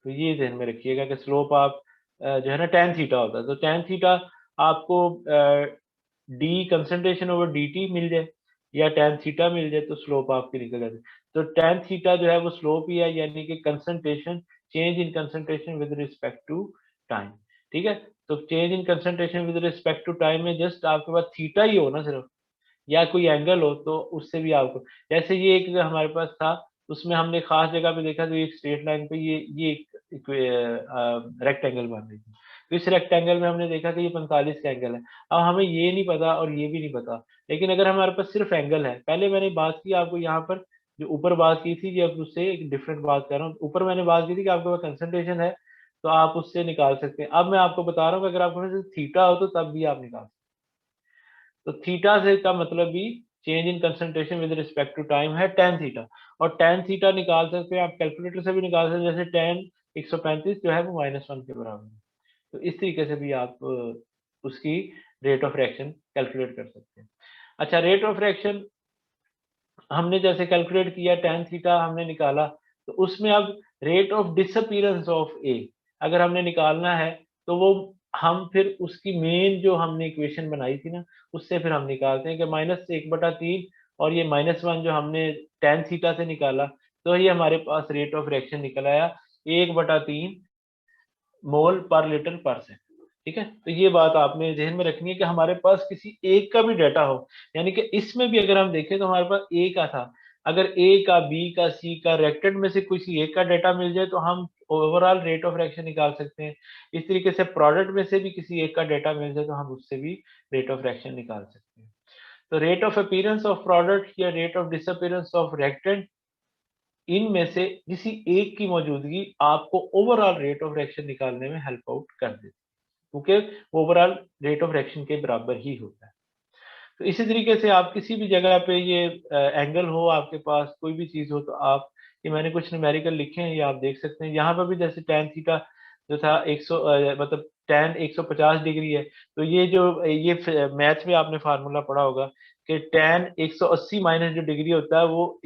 तो ये ध्यान में रखिएगा कि स्लोप आप जो है ना tan थीटा होता है, तो tan थीटा आपको डी कंसंट्रेशन ओवर dt मिल जाए या tan थीटा मिल जाए तो स्लोप आपकी निकल जाती है। तो tan थीटा जो है वो स्लोप ही है, यानी कि concentration, change in concentration with respect to time, ठीक है। तो change in concentration with respect to time में जस्ट आपके पास थीटा ही हो ना सिर्फ, या कोई एंगल हो, तो उससे भी आपको, जैसे ये एक हमारे पास था, उसमें हमने खास जगह पे देखा तो एक स्ट्रेट लाइन पे ये एक रेक्टेंगल बन रही थी। तो इस रेक्टेंगल में हमने देखा कि ये 45 का एंगल है। अब हमें ये नहीं पता और ये भी नहीं पता, लेकिन अगर हमारे पास सिर्फ एंगल है, पहले मैंने बात की आपको यहाँ पर, जो ऊपर बात की थी, जब उससे एक डिफरेंट बात कर रहा हूँ, ऊपर मैंने बात की थी कि आपके पास कंसंट्रेशन है तो आप उससे निकाल सकते हैं। अब मैं आपको बता रहा हूँ कि अगर आपके पास थीटा हो तो तब भी आप निकाल सकते हैं। तो थीटा से का मतलब भी change in concentration with respect to time है tan थीटा, और tan थीटा निकाल सकते हैं आप कैलकुलेटर से भी निकाल सकते हैं, जैसे tan 135 जो है वो -1 के बराबर है। तो इस तरीके से भी आप उसकी रेट ऑफ रिएक्शन कैलकुलेट कर सकते हैं। अच्छा, रेट ऑफ रिएक्शन हमने जैसे कैलकुलेट किया, tan थीटा हमने निकाला, तो उसमें अब रेट ऑफ डिसअपीयरेंस ऑफ ए अगर हमने निकालना है, तो वो हम फिर उसकी मेन जो हमने इक्वेशन बनाई थी ना, उससे फिर हम निकालते हैं कि -1/3 और ये -1 जो हमने tan थीटा से निकाला, तो ये हमारे पास रेट ऑफ रिएक्शन निकल आया 1/3 मोल पर लीटर पर सेकंड, ठीक है, तो ये बात आपने ज़हन में रखनी है कि हमारे पास किसी एक का भी डाटा हो, यानी कि इसमें भी अगर हम देखें तो हमारे पास ए का था, अगर ए का, बी का, सी का, रेक्टेंट में से किसी एक का डाटा मिल जाए तो हम ओवरऑल रेट ऑफ रिएक्शन निकाल सकते हैं। इस तरीके से प्रोडक्ट में से भी किसी एक का डाटा मिल जाए तो हम उससे भी रेट ऑफ रिएक्शन निकाल सकते हैं। तो rate of appearance of product या rate of disappearance of reactant, इनमें से किसी एक की मौजूदगी आपको ओवरऑल रेट ऑफ रिएक्शन निकालने में हेल्प आउट कर देती है, क्योंकि ओवरऑल रेट ऑफ रिएक्शन के बराबर ही होता है। तो इसी तरीके से आप किसी भी जगह पे ये एंगल हो आपके पास, कोई भी चीज़ हो, तो आप ये मैंने कुछ न्यूमेरिकल लिखे हैं, ये आप देख सकते हैं। यहाँ पर भी जैसे टैन थीटा जो था 100 मतलब टैन 150 डिग्री है, तो ये जो ये मैथ्स में आपने फार्मूला पढ़ा होगा कि टैन 180 माइनस जो डिग्री होता है वो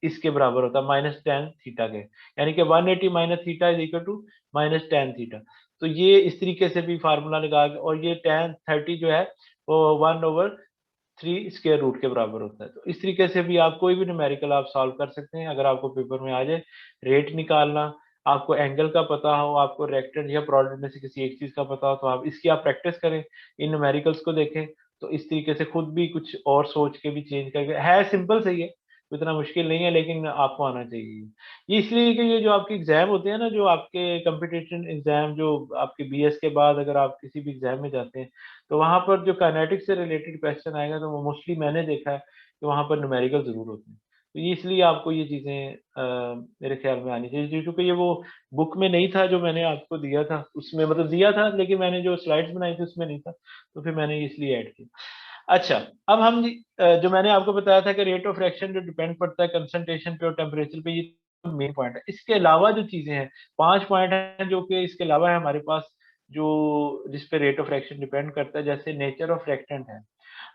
इसके बराबर होता है माइनस टैन थीटा के, यानी कि 180 minus theta is equal to minus tan theta. तो ये इस तरीके से भी फार्मूला लगा के, और ये टैन 30 जो है वो 1/3 स्क्वायर रूट के बराबर होता है। तो इस तरीके से भी आप कोई भी न्यूमेरिकल आप सॉल्व कर सकते हैं, अगर आपको पेपर में आ जाए रेट निकालना, आपको एंगल का पता हो, आपको रेक्टेंट या प्रोडक्ट में से किसी एक चीज़ का पता हो, तो आप इसकी आप प्रैक्टिस करें, इन न्यूमेरिकल्स को देखें, तो इस तरीके से खुद भी कुछ और सोच के भी चेंज करके, है सिंपल सही है, इतना मुश्किल नहीं है, लेकिन आपको आना चाहिए। ये इसलिए कि ये जो आपके एग्ज़ाम होते हैं ना, जो आपके कॉम्पिटिशन एग्ज़ाम, जो आपके बीएस के बाद अगर आप किसी भी एग्ज़ाम में जाते हैं, तो वहाँ पर जो काइनेटिक्स से रिलेटेड क्वेश्चन आएगा, तो वो मोस्टली मैंने देखा है कि वहाँ पर न्यूमेरिकल ज़रूर होते हैं। तो ये इसलिए आपको ये चीज़ें मेरे ख़्याल में आनी चाहिए, क्योंकि ये वो बुक में नहीं था जो मैंने आपको दिया था, उसमें मतलब दिया था, लेकिन मैंने जो स्लाइड्स बनाई थी उसमें नहीं था, तो फिर मैंने इसलिए ऐड किया। अच्छा, अब हम जो मैंने आपको बताया था कि रेट ऑफ रिएक्शन जो डिपेंड पड़ता है कंसंट्रेशन पे और टेम्परेचर पे, ये मेन पॉइंट है। इसके अलावा जो चीज़ें हैं, 5 पॉइंट हैं जो कि इसके अलावा है हमारे पास, जो जिस पे रेट ऑफ रिएक्शन डिपेंड करता है, जैसे नेचर ऑफ रिएक्टेंट है।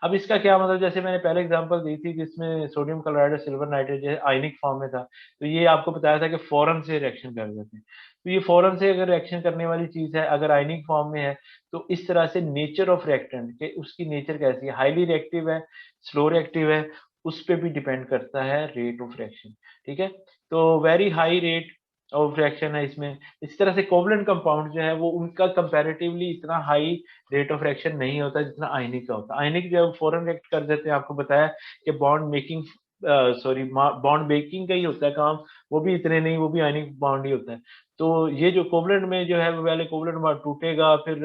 अब इसका क्या मतलब, जैसे मैंने पहले एग्जांपल दी थी जिसमें सोडियम क्लोराइड और सिल्वर नाइट्रेट जो है आयनिक फॉर्म में था, तो ये आपको बताया था कि फौरन से रिएक्शन कर देते हैं। तो ये फौरन से अगर रिएक्शन करने वाली चीज़ है, अगर आयनिक फॉर्म में है, तो इस तरह से नेचर ऑफ रिएक्टेंट के उसकी नेचर कैसी है, हाईली रिएक्टिव है, स्लो रिएक्टिव है, उस पे भी डिपेंड करता है रेट ऑफ रिएक्शन, ठीक है? तो very high rate of reaction है इसमें। इस तरह से कोवलेंट कंपाउंड जो है वो उनका कंपैरेटिवली इतना हाई रेट ऑफ रिएक्शन नहीं होता जितना आयनिक का होता है। आयनिक जब फॉरन रिएक्ट कर देते हैं, आपको बताया कि bond making sorry bond breaking का ही होता है काम, वो भी इतने नहीं, वो भी आयनिक बॉन्ड ही होता है। तो ये जो कोवलेंट में जो है वो पहले कोवलेंट बॉन्ड टूटेगा, फिर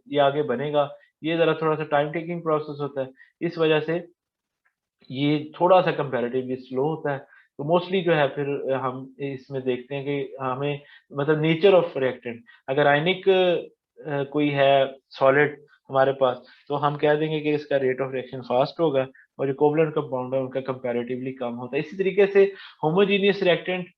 ये आगे बनेगा, ये ज़रा थोड़ा-सा टाइम टेकिंग प्रोसेस होता है। इस वजह से ये थोड़ा-सा कंपैरेटिवली स्लो होता है। तो मोस्टली जो है फिर हम इसमें देखते हैं कि हमें मतलब नेचर ऑफ रिएक्टेंट, अगर आयनिक कोई है सॉलिड हमारे पास, तो हम कह देंगे कि इसका रेट ऑफ रिएक्शन फास्ट होगा, और जो कोवलेंट कंपाउंड है उनका कंपैरेटिवली कम होता है। इसी तरीके से होमोजेनियस रिएक्टेंट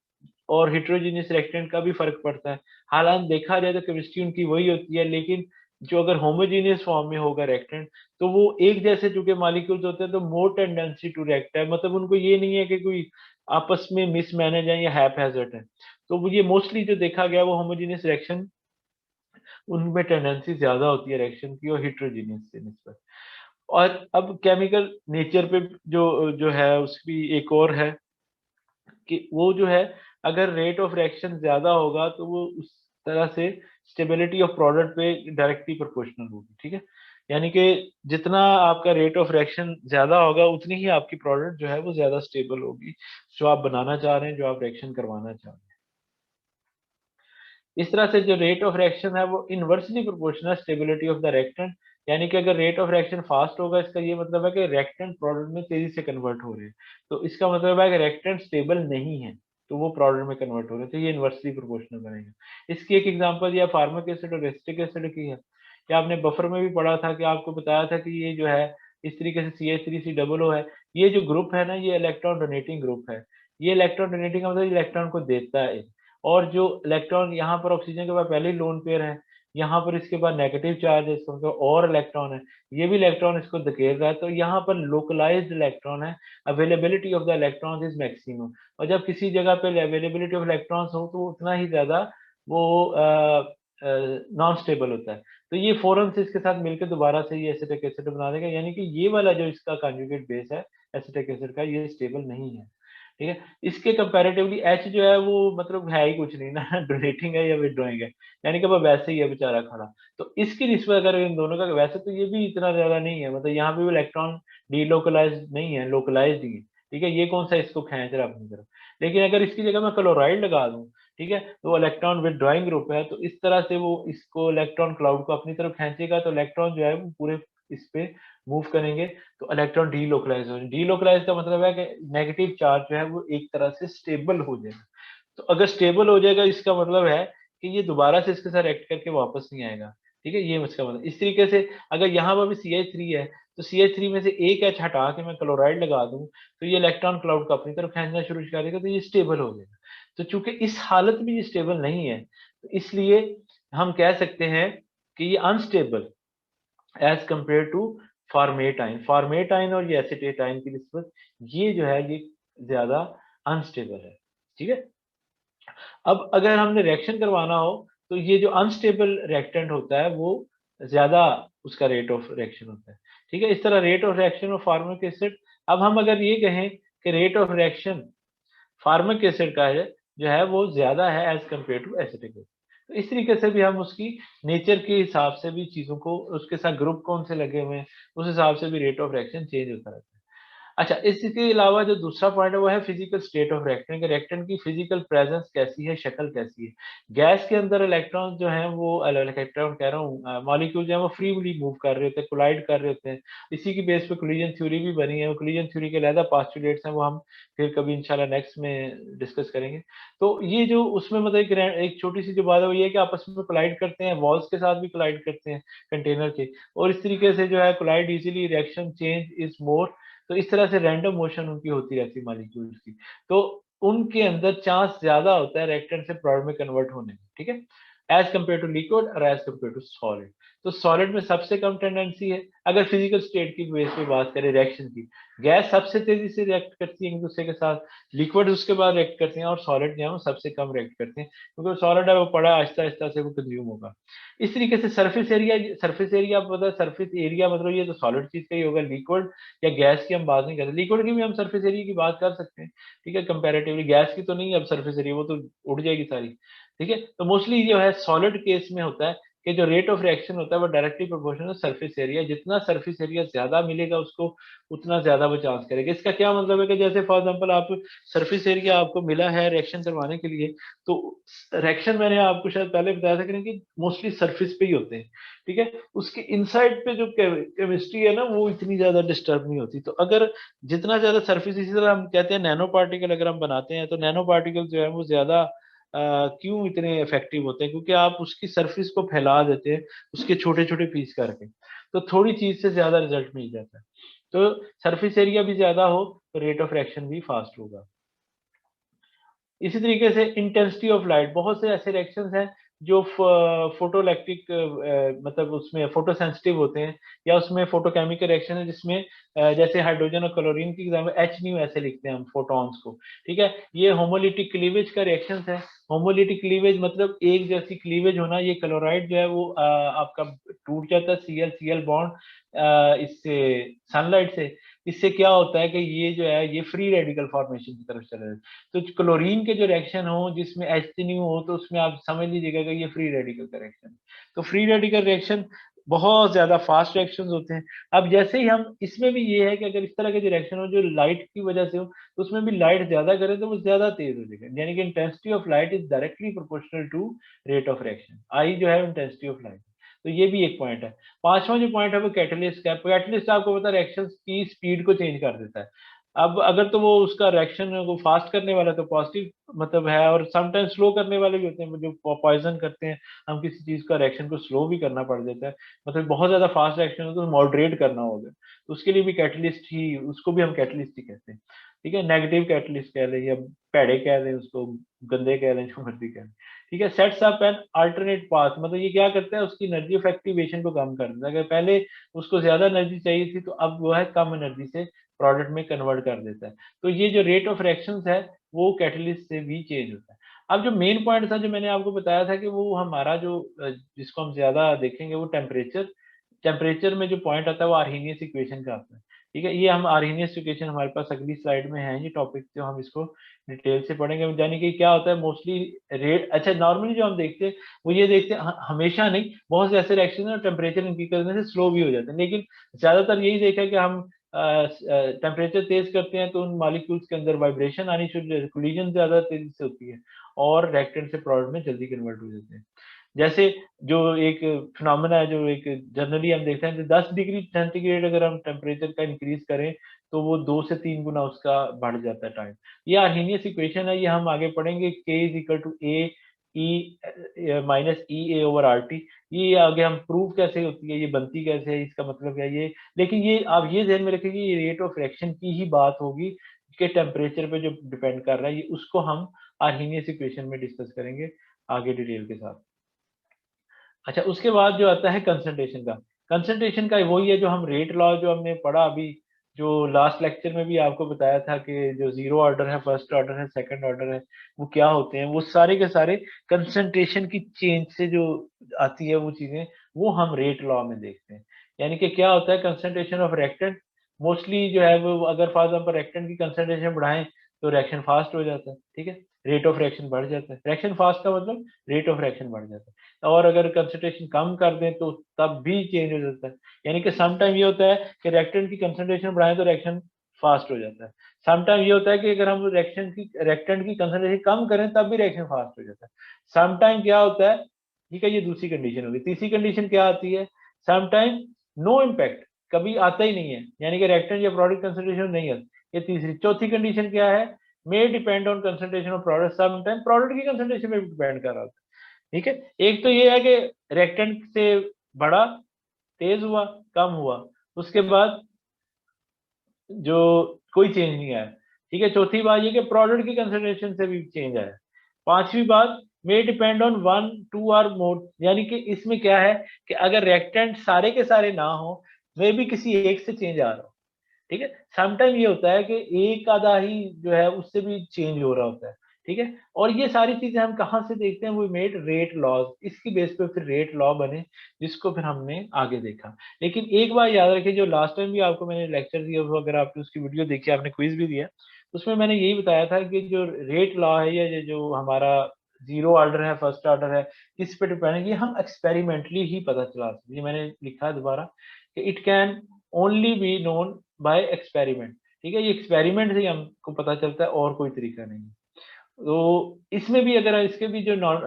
और हेटेरोजेनियस रिएक्टेंट का भी फ़र्क पड़ता है। हालाँकि देखा जाए तो केमिस्ट्री उनकी वही होती है, लेकिन जो अगर होमोजेनियस फॉर्म में होगा रिएक्टेंट, तो वो एक जैसे चूँकि मॉलिक्यूल्स होते हैं, तो मोर टेंडेंसी टू रिएक्ट है, मतलब उनको ये नहीं है कि कोई आपस में मिसमैनेज है या हैपहैज़र्ड है। तो वो ये मोस्टली जो देखा गया वो होमोजेनियस रिएक्शन, उनमें टेंडेंसी ज़्यादा होती है रिएक्शन की और हेटेरोजेनियस से निस्बत। और अब केमिकल नेचर पे जो जो है उसकी एक और है कि वो जो है, अगर रेट ऑफ रिएक्शन ज़्यादा होगा तो वो उस तरह से स्टेबिलिटी ऑफ प्रोडक्ट पे डायरेक्टली प्रोपोर्शनल होगी, ठीक है? यानी कि जितना आपका रेट ऑफ रिएक्शन ज़्यादा होगा, उतनी ही आपकी प्रोडक्ट जो है वो ज़्यादा स्टेबल होगी, जो आप बनाना चाह रहे हैं, जो आप रिएक्शन करवाना चाह रहे हैं। इस तरह से जो रेट ऑफ रिएक्शन है वो inversely proportional stability of the reactant, यानी कि अगर रेट ऑफ रिएक्शन फास्ट होगा, इसका ये मतलब है कि रिएक्टेंट प्रोडक्ट में तेजी से कन्वर्ट हो रहे हैं। तो इसका मतलब है कि रिएक्टेंट स्टेबल नहीं है, तो वो प्रोडक्ट में कन्वर्ट हो रहे हैं, तो ये इनवर्सली प्रोपोर्शनल बनेगा। इसकी एक एग्जांपल या फार्मिक एसिड और एसिटिक एसिड की है। या आपने बफर में भी पढ़ा था कि आपको बताया था कि ये जो है इस तरीके से CH3COO है, ये जो ग्रुप है ना, ये इलेक्ट्रॉन डोनेटिंग ग्रुप है। ये इलेक्ट्रॉन डोनेटिंग का मतलब इलेक्ट्रॉन को देता है, और जो इलेक्ट्रॉन यहाँ पर ऑक्सीजन के बाद पहले ही लोन पेयर है, यहाँ पर इसके बाद नेगेटिव चार्ज है, इसका मतलब और इलेक्ट्रॉन है, ये भी इलेक्ट्रॉन इसको धकेल रहा है, तो यहाँ पर लोकलाइज्ड इलेक्ट्रॉन है, availability of the electrons is maximum. और जब किसी जगह पे अवेलेबिलिटी ऑफ इलेक्ट्रॉन्स हो तो उतना ही ज़्यादा वो नॉन स्टेबल होता है। तो ये फ़ौरन से इसके साथ मिलकर दोबारा से ये एसिटिक एसिड बना देगा, यानी कि ये वाला जो इसका कॉन्जुगेट बेस है एसिटिक एसिड का, ये स्टेबल नहीं है। ठीक है। इसके कंपैरेटिवली H जो है वो मतलब है ही कुछ नहीं ना, डोनेटिंग है या विथड्रॉइंग है, यानी कि वो वैसे ही है बेचारा खड़ा। तो इसकी निस्बत अगर इन दोनों का, वैसे तो ये भी इतना ज़्यादा नहीं है, मतलब यहाँ पे भी इलेक्ट्रॉन डीलोकलाइज्ड नहीं है, लोकलाइज्ड ही है, ठीक है। ये कौन सा इसको खींच रहा है अपनी तरफ। लेकिन अगर इसकी जगह मैं क्लोराइड लगा दूँ, ठीक है, तो वो इलेक्ट्रॉन विथड्रॉइंग ग्रुप है, तो इस तरह से वो इसको इलेक्ट्रॉन क्लाउड को अपनी तरफ खींचेगा, तो इलेक्ट्रॉन जो है वो पूरे इस पे मूव करेंगे, तो इलेक्ट्रॉन डीलोकलाइज हो। डीलोकलाइज का मतलब है कि नेगेटिव चार्ज जो है वो एक तरह से स्टेबल हो जाएगा। तो अगर स्टेबल हो जाएगा, इसका मतलब है कि ये दोबारा से इसके साथ रिएक्ट करके वापस नहीं आएगा, ठीक है। ये इसका मतलब, इस तरीके से अगर यहाँ पर भी CH3 है, तो CH3 में से एक H हटा के मैं क्लोराइड लगा दूं, तो ये इलेक्ट्रॉन क्लाउड को अपनी तरफ खींचना शुरू कर देगा, तो ये स्टेबल हो जाएगा। तो चूंकि इस हालत में ये स्टेबल नहीं है, तो इसलिए हम कह सकते हैं कि ये अनस्टेबल एज कंपेयर टू फॉर्मेटाइन। फॉर्मेटाइन और ये एसिटेटाइन की निस्बत ये जो है ये ज्यादा अनस्टेबल है, ठीक है। अब अगर हमने रिएक्शन करवाना हो, तो ये जो अनस्टेबल रिएक्टेंट होता है वो ज्यादा उसका रेट ऑफ रिएक्शन होता है, ठीक है। इस तरह rate of reaction of formic acid, अब हम अगर ये कहें कि rate of reaction formic acid का है जो है वो ज्यादा है as compare to acetic acid, तो इस तरीके से भी हम उसकी नेचर के हिसाब से भी चीजों को, उसके साथ ग्रुप कौन से लगे हुए हैं उस हिसाब से भी रेट ऑफ रिएक्शन चेंज होता रहता है। अच्छा, इसके अलावा जो दूसरा पॉइंट है वो है फिजिकल स्टेट ऑफ रिएक्टेंट, कि रिएक्टेंट की फिजिकल प्रेजेंस कैसी है, शक्ल कैसी है। गैस के अंदर इलेक्ट्रॉन जो है वो, इलेक्ट्रॉन कह रहा हूँ, मॉलिक्यूल जो है वो फ्रीली मूव कर रहे होते हैं, कोलाइड कर रहे होते हैं। इसी की बेस पे कोलिजन थ्योरी भी बनी है। कोलिजन थ्योरी के अलग पोस्टुलेट्स हैं, वो हम फिर कभी इंशाल्लाह नेक्स्ट में डिस्कस करेंगे। तो ये जो उसमें मतलब एक छोटी सी जो बात है वो ये है कि आपस में कोलाइड करते हैं, वॉल्स के साथ भी कोलाइड करते हैं कंटेनर के, और इस तरीके से जो है collide easily, reaction change is more. तो इस तरह से रैंडम मोशन उनकी होती रहती है मॉलिक्यूल्स की, तो उनके अंदर चांस ज्यादा होता है रिएक्टेंट से प्रोडक्ट में कन्वर्ट होने में, ठीक है, एज कम्पेयर टू लिक्विड और एज कम्पेयर टू सॉलिड। तो सॉलिड में सबसे कम टेंडेंसी है, अगर फिजिकल स्टेट की बेस पे बात करें रिएक्शन की, गैस सबसे तेजी से रिएक्ट करती है एक दूसरे के साथ, लिक्विड उसके बाद रिएक्ट करते हैं, और सॉलिड जो है वो सबसे कम रिएक्ट करते हैं, क्योंकि सॉलिड है वो पड़ा आहिस्ता आहिस्ता से वो कंज्यूम होगा। इस तरीके से सरफेस एरिया आप पता है, सरफेस एरिया मतलब ये तो सॉलिड चीज का ही होगा, लिक्विड या गैस की हम बात नहीं करते। लिक्विड की भी हम सरफेस एरिया की बात कर सकते हैं, ठीक है, कंपैरेटिवली। गैस की तो नहीं, अब सरफेस एरिया वो तो उड़ जाएगी सारी, ठीक है। तो मोस्टली जो है सॉलिड केस में होता है कि जो रेट ऑफ रिएक्शन होता है वो डायरेक्टली प्रोपोर्शनल सरफेस एरिया, जितना सरफेस एरिया ज्यादा मिलेगा उसको, उतना ज्यादा वो चांस करेगा। इसका क्या मतलब है कि जैसे फॉर एग्जांपल आप सरफेस एरिया आपको मिला है रिएक्शन करवाने के लिए, तो रिएक्शन मैंने आपको शायद पहले बताया था कि मोस्टली सरफेस पे ही होते हैं, ठीक है। उसके इनसाइड पे जो केमिस्ट्री है ना वो इतनी ज्यादा डिस्टर्ब नहीं होती। तो अगर जितना ज्यादा सरफेस, इसी तरह हम कहते हैं नैनो पार्टिकल अगर हम बनाते हैं, तो नैनो पार्टिकल जो है वो ज्यादा क्यों इतने इफेक्टिव होते हैं, क्योंकि आप उसकी सरफेस को फैला देते हैं उसके छोटे छोटे पीस करके, तो थोड़ी चीज से ज्यादा रिजल्ट मिल जाता है। तो सरफेस एरिया भी ज्यादा हो तो रेट ऑफ रिएक्शन भी फास्ट होगा। इसी तरीके से इंटेंसिटी ऑफ लाइट, बहुत से ऐसे रिएक्शंस हैं जो फोटोइलेक्ट्रिक मतलब उसमें फोटो सेंसिटिव होते हैं, या उसमें फोटोकेमिकल रिएक्शन है जिसमें जैसे हाइड्रोजन और क्लोरीन की एग्जाम्पल एच न्यू ऐसे लिखते हैं हम फोटॉन्स को, ठीक है। ये होमोलिटिक क्लीवेज का रिएक्शन है। होमोलिटिक क्लीवेज मतलब एक जैसी क्लीवेज होना। ये क्लोराइड जो है वो आपका टूट जाता है, Cl बॉन्ड इससे, सनलाइट से। इससे क्या होता है कि ये जो है ये फ्री रेडिकल फॉर्मेशन की तरफ चला जाता है। तो क्लोरीन के जो रिएक्शन हो जिसमें HCl हो, तो उसमें आप समझ लीजिएगा कि ये फ्री रेडिकल का रिएक्शन है। तो फ्री रेडिकल रिएक्शन बहुत ज्यादा फास्ट रिएक्शंस होते हैं। अब जैसे ही हम, इसमें भी ये है कि अगर इस तरह के जो रिएक्शन हो जो लाइट की वजह से हो, तो उसमें भी लाइट ज्यादा करे तो वो ज्यादा तेज हो जाएगा, यानी कि intensity of light is directly proportional to rate of reaction, I जो है इंटेंसिटी ऑफ लाइट। तो ये भी एक पॉइंट है। पांचवा जो पॉइंट है वो कैटलिस्ट का। कैटलिस्ट आपको पता है रिएक्शन की स्पीड को चेंज कर देता है। अब अगर तो वो उसका रिएक्शन को फास्ट करने वाला तो पॉजिटिव मतलब है, और समटाइम्स स्लो करने वाले भी होते हैं जो पॉइजन करते हैं, हम किसी चीज का रिएक्शन को स्लो भी करना पड़ जाता है, मतलब बहुत ज्यादा फास्ट रिएक्शन हो तो मॉडरेट करना होगा, तो उसके लिए भी कैटलिस्ट ही, उसको भी हम कैटलिस्ट ही कहते हैं, ठीक है। नेगेटिव कैटलिस्ट कह लें या भैड़े कह लें उसको, गंदे कह लें, जो मर्जी कह लें, ठीक है। Sets up an alternate path, मतलब ये क्या करता है उसकी एनर्जी ऑफ एक्टिवेशन को कम कर देता है। अगर पहले उसको ज्यादा एनर्जी चाहिए थी तो अब वो है कम एनर्जी से प्रोडक्ट में कन्वर्ट कर देता है। तो ये जो रेट ऑफ रिएक्शंस है वो कैटलिस्ट से भी चेंज होता है। अब जो मेन पॉइंट था जो मैंने आपको बताया था कि वो हमारा जो जिसको हम ज्यादा देखेंगे वो टेम्परेचर। टेम्परेचर में जो पॉइंट आता है वो आर्हेनियस इक्वेशन का आता है, ठीक है, ये हम आर्हेनियस इक्वेशन हमारे पास अगली स्लाइड में है, ये टॉपिक जो हम इसको डिटेल से पढ़ेंगे। यानी कि क्या होता है मोस्टली रेट, अच्छा नॉर्मली जो हम देखते हैं वो ये देखते हैं, हमेशा नहीं, बहुत से ऐसे रिएक्शन है टेम्परेचर इंक्रीज करने से स्लो भी हो जाते हैं, लेकिन ज्यादातर यही देखा है कि हम टेम्परेचर तेज करते हैं तो उन मॉलिक्यूल्स के अंदर वाइब्रेशन आनी शुरू, कोलिजन ज्यादा तेजी से होती है और रिएक्टेंट से प्रोडक्ट में जल्दी कन्वर्ट हो जाते हैं। जैसे जो एक फिनोमेना है, जो एक जनरली हम देखते हैं, 10 डिग्री सेंटीग्रेड अगर हम टेम्परेचर का इंक्रीज करें तो वो 2 से 3 गुना उसका बढ़ जाता है टाइम। ये आर्हेनियस इक्वेशन है, ये हम आगे पढ़ेंगे, k is equal to A e minus E a over R T. ये आगे हम प्रूव कैसे होती है, ये बनती कैसे है, इसका मतलब क्या है ये, लेकिन ये आप ये ध्यान में रखिए ये रेट ऑफ रिएक्शन की ही बात होगी कि टेम्परेचर पे जो डिपेंड कर रहा है, ये उसको हम आर्हेनियस इक्वेशन में डिस्कस करेंगे आगे डिटेल के साथ। अच्छा, उसके बाद जो आता है कंसंट्रेशन का, कंसंट्रेशन का वही है जो हम रेट लॉ जो हमने पढ़ा अभी, जो लास्ट लेक्चर में भी आपको बताया था कि जो जीरो ऑर्डर है, फर्स्ट ऑर्डर है, सेकंड ऑर्डर है, वो क्या होते हैं, वो सारे के सारे कंसंट्रेशन की चेंज से जो आती है वो चीजें, वो हम रेट लॉ में देखते हैं। यानी कि क्या होता है कंसंट्रेशन ऑफ रिएक्टेंट, मोस्टली जो है वो अगर फॉर एग्जाम्पल रिएक्टेंट की कंसंट्रेशन बढ़ाएं तो रिएक्शन फास्ट हो जाता है, ठीक है, रेट ऑफ रिएक्शन बढ़ जाता है, रिएक्शन फास्ट का मतलब रेट ऑफ रिएक्शन बढ़ जाता है। और अगर कंसंट्रेशन कम कर दें तो तब भी चेंज हो जाता है। यानी कि सम टाइम ये होता है कि रिएक्टेंट की कंसंट्रेशन बढ़ाएं तो रिएक्शन फास्ट हो जाता है, सम टाइम ये होता है कि अगर हम रिएक्टेंट की कंसंट्रेशन कम करें तब भी रिएक्शन फास्ट हो जाता है। सम टाइम क्या होता है, ठीक है, ये दूसरी कंडीशन होगी। तीसरी कंडीशन क्या आती है, सम टाइम नो इम्पैक्ट, कभी आता ही नहीं है, यानी कि रिएक्टेंट या प्रोडक्ट कंसंट्रेशन नहीं आती, ये तीसरी। चौथी कंडीशन क्या है, may depend on concentration of product, some time product की कंसंट्रेशन में भी डिपेंड कर रहा होता है, ठीक है। एक तो ये है कि रिएक्टेंट से बढ़ा, तेज हुआ, कम हुआ, उसके बाद जो कोई चेंज नहीं आया, ठीक है। चौथी बात ये कि प्रोडक्ट की कंसंट्रेशन से भी चेंज आया। पांचवी बात, मे डिपेंड ऑन वन टू और मोर, यानी कि इसमें क्या है कि अगर रिएक्टेंट सारे के सारे ना हो, वे भी किसी एक से चेंज आ रहा हो, ठीक है। समटाइम ये होता है कि एक आधा ही जो है उससे भी चेंज हो रहा होता है, ठीक है। और ये सारी चीजें हम कहाँ से देखते हैं, वो मेड रेट लॉज, इसकी बेस पे फिर रेट लॉ बने, जिसको फिर हमने आगे देखा। लेकिन एक बार याद रखिए, जो लास्ट टाइम भी आपको मैंने लेक्चर दिया, वो अगर आपने उसकी वीडियो देखी, आपने क्विज भी दिया, उसमें मैंने यही बताया था कि जो रेट लॉ है, या जो हमारा जीरो ऑर्डर है, फर्स्ट ऑर्डर है, किस पे डिपेंड है, ये हम एक्सपेरिमेंटली ही पता चला सकते हैं। ये मैंने लिखा है दोबारा कि it can only be known by experiment, ठीक है, ये एक्सपेरिमेंट से ही हमको पता चलता है, और कोई तरीका नहीं है। तो इसमें भी अगर इसके भी जो नॉन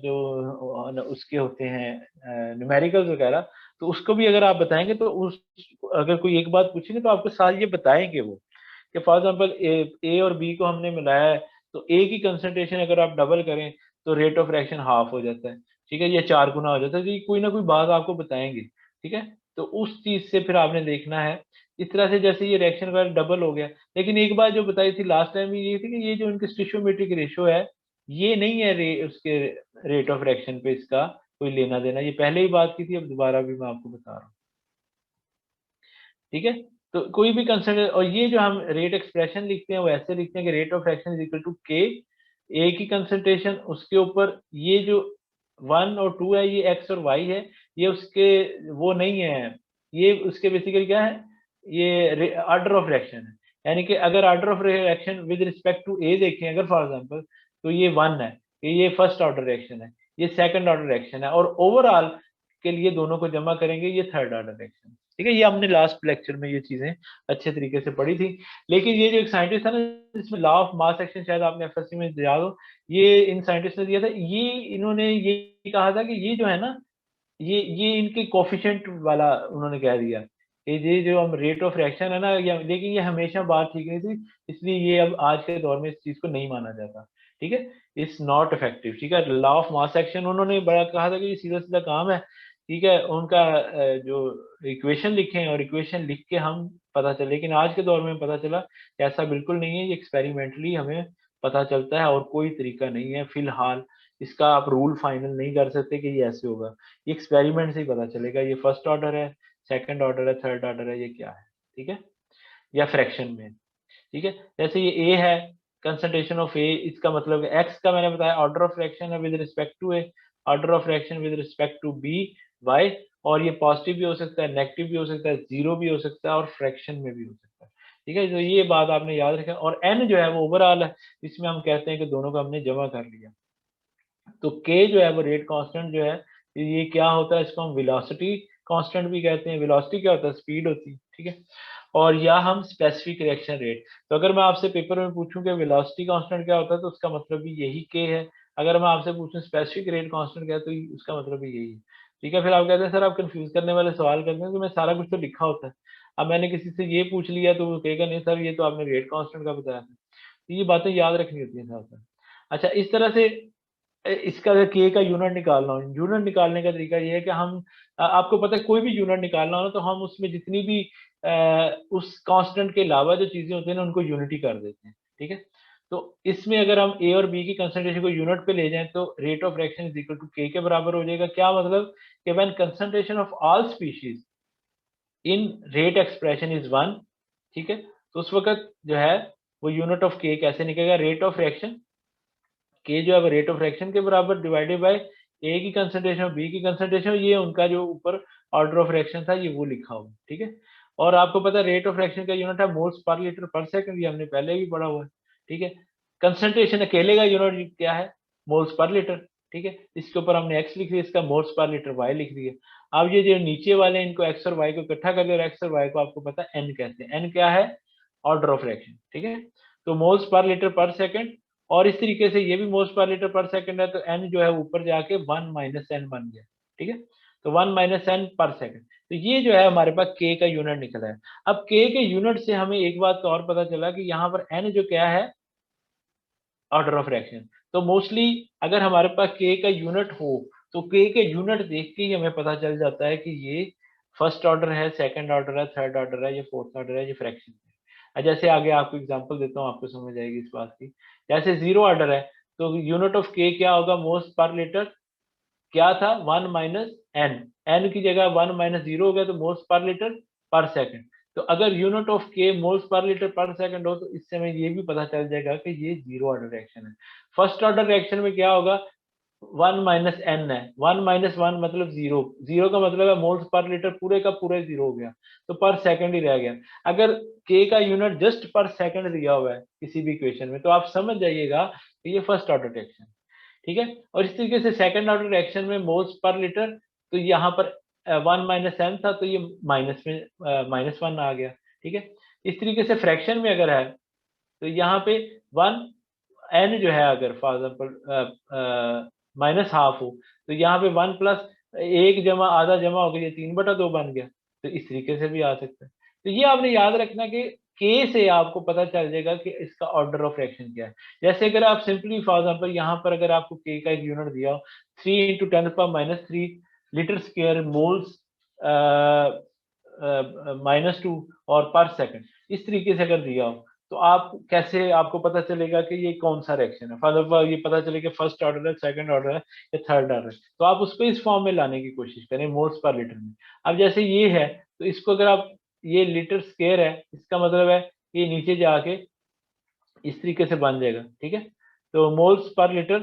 जो उसके होते हैं न्यूमेरिकल्स वगैरह, तो उसको भी अगर आप बताएंगे तो उस, अगर कोई एक बात पूछेंगे तो आपको साथ ये बताएंगे वो, कि फॉर एग्जाम्पल ए और बी को हमने मिलाया है, तो ए की कंसंट्रेशन अगर आप डबल करें तो रेट ऑफ रिएक्शन हाफ हो जाता है, ठीक है, ये 4 गुना हो जाता है, तो ये कोई ना कोई बात आपको बताएंगे, ठीक है। तो उस चीज से फिर आपने देखना है, इस तरह से जैसे ये रिएक्शन का डबल हो गया। लेकिन एक बात जो बताई थी लास्ट टाइम भी ये थी कि ये जो इनके स्टिशियोमेट्रिक रेशो है, ये नहीं है उसके रेट ऑफ रिएक्शन पे इसका कोई लेना देना, ये पहले ही बात की थी, अब दोबारा भी मैं आपको बता रहा हूँ, ठीक है। तो कोई भी कंसंट्रेशन, और ये जो हम रेट एक्सप्रेशन लिखते हैं वो ऐसे लिखते हैं कि rate of reaction is equal to k, A की कंसंट्रेशन उसके ऊपर ये जो 1 और 2 है, ये एक्स और वाई है, ये उसके वो नहीं है, ये उसके बेसिकली क्या है, ये ऑर्डर ऑफ रिएक्शन है। यानी कि अगर order of reaction with respect to A देखें अगर फॉर एग्जांपल, तो ये 1 है, ये फर्स्ट ऑर्डर रिएक्शन है, ये सेकंड ऑर्डर रिएक्शन है, और ओवरऑल के लिए दोनों को जमा करेंगे ये थर्ड ऑर्डर रिएक्शन, ठीक है। ये हमने लास्ट लेक्चर में ये चीजें अच्छे तरीके से पढ़ी थी। लेकिन ये जो एक साइंटिस्ट है ना, इसमें लॉ ऑफ मास एक्शन, शायद आपने एफएससी में याद हो, ये इन साइंटिस्ट ने दिया था, ये इन्होंने ये कहा था कि ये जो है ना, ये इनके कोफिशिएंट वाला उन्होंने कह दिया कि ये जो हम रेट ऑफ रिएक्शन है ना, लेकिन ये हमेशा बात ठीक नहीं थी, इसलिए ये अब आज के दौर में इस चीज को नहीं माना जाता, ठीक है, इट्स नॉट इफेक्टिव, ठीक है। लॉ ऑफ मास एक्शन उन्होंने बड़ा कहा था कि ये सीधा सीधा काम है, ठीक है, उनका जो इक्वेशन लिखे और इक्वेशन लिख के हम पता चले, लेकिन आज के दौर में पता चला कि ऐसा बिल्कुल नहीं है, ये एक्सपेरिमेंटली हमें पता चलता है और कोई तरीका नहीं है फिलहाल, इसका आप रूल फाइनल नहीं कर सकते कि ये ऐसे होगा, ये एक्सपेरिमेंट से ही पता चलेगा ये फर्स्ट ऑर्डर है, सेकंड ऑर्डर है, थर्ड ऑर्डर है, ये क्या है, ठीक है, या फ्रैक्शन में, ठीक है। जैसे ये ए है, कंसंट्रेशन ऑफ ए, इसका मतलब एक्स का मैंने बताया ऑर्डर ऑफ फ्रैक्शन है with respect to A, order of fraction with respect to b y, और ये पॉजिटिव भी हो सकता है, नेगेटिव भी हो सकता है, जीरो भी हो सकता है और फ्रैक्शन में भी हो सकता है। ठीक है, तो ये बात आपने याद रखा। और एन जो है वो ओवरऑल है, इसमें हम कहते हैं कि दोनों को हमने जमा कर लिया। तो के जो है वो रेट कांस्टेंट जो है, ये क्या होता है, इसको हम वेलोसिटी कांस्टेंट भी कहते हैं। वेलोसिटी क्या होता है, स्पीड होती है, ठीक है। और या हम स्पेसिफिक रिएक्शन रेट। तो अगर मैं आपसे पेपर में पूछूं कि वेलोसिटी कांस्टेंट क्या होता है, तो उसका मतलब भी यही के है। अगर मैं आपसे पूछूं स्पेसिफिक रेट कांस्टेंट क्या है, तो उसका मतलब भी यही है। ठीक है, फिर आप कहते हैं सर आप कंफ्यूज करने वाले सवाल करते हैं, तो मैं सारा कुछ तो लिखा होता है। अब मैंने किसी से ये पूछ लिया तो वो कहेगा नहीं सर ये तो आपने रेट कांस्टेंट का बताया था। तो ये बातें याद रखनी होती है साथ में। अच्छा, इस तरह से इसका अगर के का यूनिट निकालना हो, यूनिट निकालने का तरीका ये है कि हम आपको पता है कोई भी यूनिट निकालना हो ना, तो हम उसमें जितनी भी उस कांस्टेंट के अलावा जो चीजें होती है ना उनको यूनिटी कर देते हैं। ठीक है, तो इसमें अगर हम ए और बी की कंसंट्रेशन को यूनिट पे ले जाएं तो rate of reaction is equal to k के बराबर हो जाएगा। क्या मतलब कि when concentration of all species in rate expression is 1, ठीक है, तो उस वक्त जो है वो यूनिट ऑफ के कैसे निकलेगा, रेट ऑफ रिएक्शन के जो है रेट ऑफ रिएक्शन के बराबर डिवाइडेड बाय ए की कंसंट्रेशन और बी की कंसंट्रेशन, ये उनका जो ऊपर ऑर्डर ऑफ रिएक्शन था ये वो लिखा हुआ, ठीक है। और आपको पता है रेट ऑफ रिएक्शन का यूनिट है मोल्स पर लीटर पर सेकंड, ये हमने पहले भी पढ़ा हुआ है, ठीक है। कंसंट्रेशन अकेले का यूनिट क्या है, मोल्स पर लीटर, ठीक है। इसके ऊपर हमने एक्स लिख दिया, इसका मोल्स पर लीटर वाई लिख दिया। अब ये जो नीचे वाले इनको एक्स और वाई को इकट्ठा कर दिया और एक्स और वाई को आपको पता है एन कहते हैं। एन क्या है, ऑर्डर ऑफ रिएक्शन, ठीक है। तो मोल्स पर लीटर पर सेकंड, और इस तरीके से ये भी मोल्स पर लीटर पर सेकंड है, तो एन जो है ऊपर जाके 1 माइनस एन बन गया, ठीक है। तो 1 माइनस एन पर सेकंड, तो ये जो है हमारे पास के का यूनिट निकला है। अब के के यूनिट से हमें एक बात तो और पता चला कि यहाँ पर एन जो क्या है, ऑर्डर ऑफ रिएक्शन। तो मोस्टली अगर हमारे पास के का यूनिट हो तो के के यूनिट देख के ही हमें पता चल जाता है कि ये फर्स्ट ऑर्डर है, सेकंड ऑर्डर है, थर्ड ऑर्डर है, ये फोर्थ ऑर्डर है, ये फ्रैक्शन है। जैसे आगे आपको एग्जांपल देता हूँ, आपको समझ आएगी इस बात की। जैसे जीरो ऑर्डर है तो यूनिट ऑफ के क्या होगा, मोल्स पर लीटर क्या था, 1 माइनस एन, एन की जगह 1 माइनस जीरो हो गया तो मोल्स पर लीटर पर सेकंड। तो अगर यूनिट ऑफ के मोल्स पर लीटर पर सेकंड हो तो इससे हमें ये भी पता चल जाएगा कि ये जीरो ऑर्डर रिएक्शन है। फर्स्ट ऑर्डर रिएक्शन में क्या होगा, 1 माइनस एन है, 1 माइनस 1 मतलब जीरो, जीरो का मतलब है मोल्स पर लीटर पूरे का पूरा जीरो हो गया, तो पर सेकंड ही रह गया। अगर के का यूनिट जस्ट पर सेकंड दिया हुआ है किसी भी इक्वेशन में तो आप समझ जाइएगा कि ये फर्स्ट ऑर्डर रिएक्शन, ठीक है। और इस तरीके से सेकंड ऑर्डर रिएक्शन में मोल्स पर लीटर, तो यहाँ पर 1 माइनस एन था तो ये माइनस में माइनस वन आ गया, ठीक है। इस तरीके से फ्रैक्शन में अगर है तो यहाँ पे 1 एन जो है अगर फॉर एग्जाम्पल माइनस हाफ हो तो यहाँ पे 1 प्लस एक जमा आधा जमा हो गया, 3/2 बन गया। तो इस तरीके से भी आ सकता है। तो ये आपने याद रखना कि के से आपको पता चल जाएगा कि इसका ऑर्डर ऑफ रिएक्शन क्या है। जैसे अगर आप सिंपली फॉर एग्जाम्पल यहाँ पर अगर आपको के का एक यूनिट दिया हो 3 इंटू 10⁻³ लीटर स्क्वायर मोल्स -2 और पर सेकंड, इस तरीके से अगर दिया हो तो आप कैसे, आपको पता चलेगा कि ये कौन सा रिएक्शन है। फॉर एग्जाम्पल ये पता चले कि फर्स्ट ऑर्डर है, सेकंड ऑर्डर है या थर्ड ऑर्डर है, तो आप उसको इस फॉर्म में लाने की कोशिश करें, मोल्स पर लीटर में। अब जैसे ये है तो इसको अगर आप, ये लीटर स्क्वायर है, इसका मतलब है ये नीचे जाके इस तरीके से बन जाएगा, ठीक है। तो मोल्स पर लीटर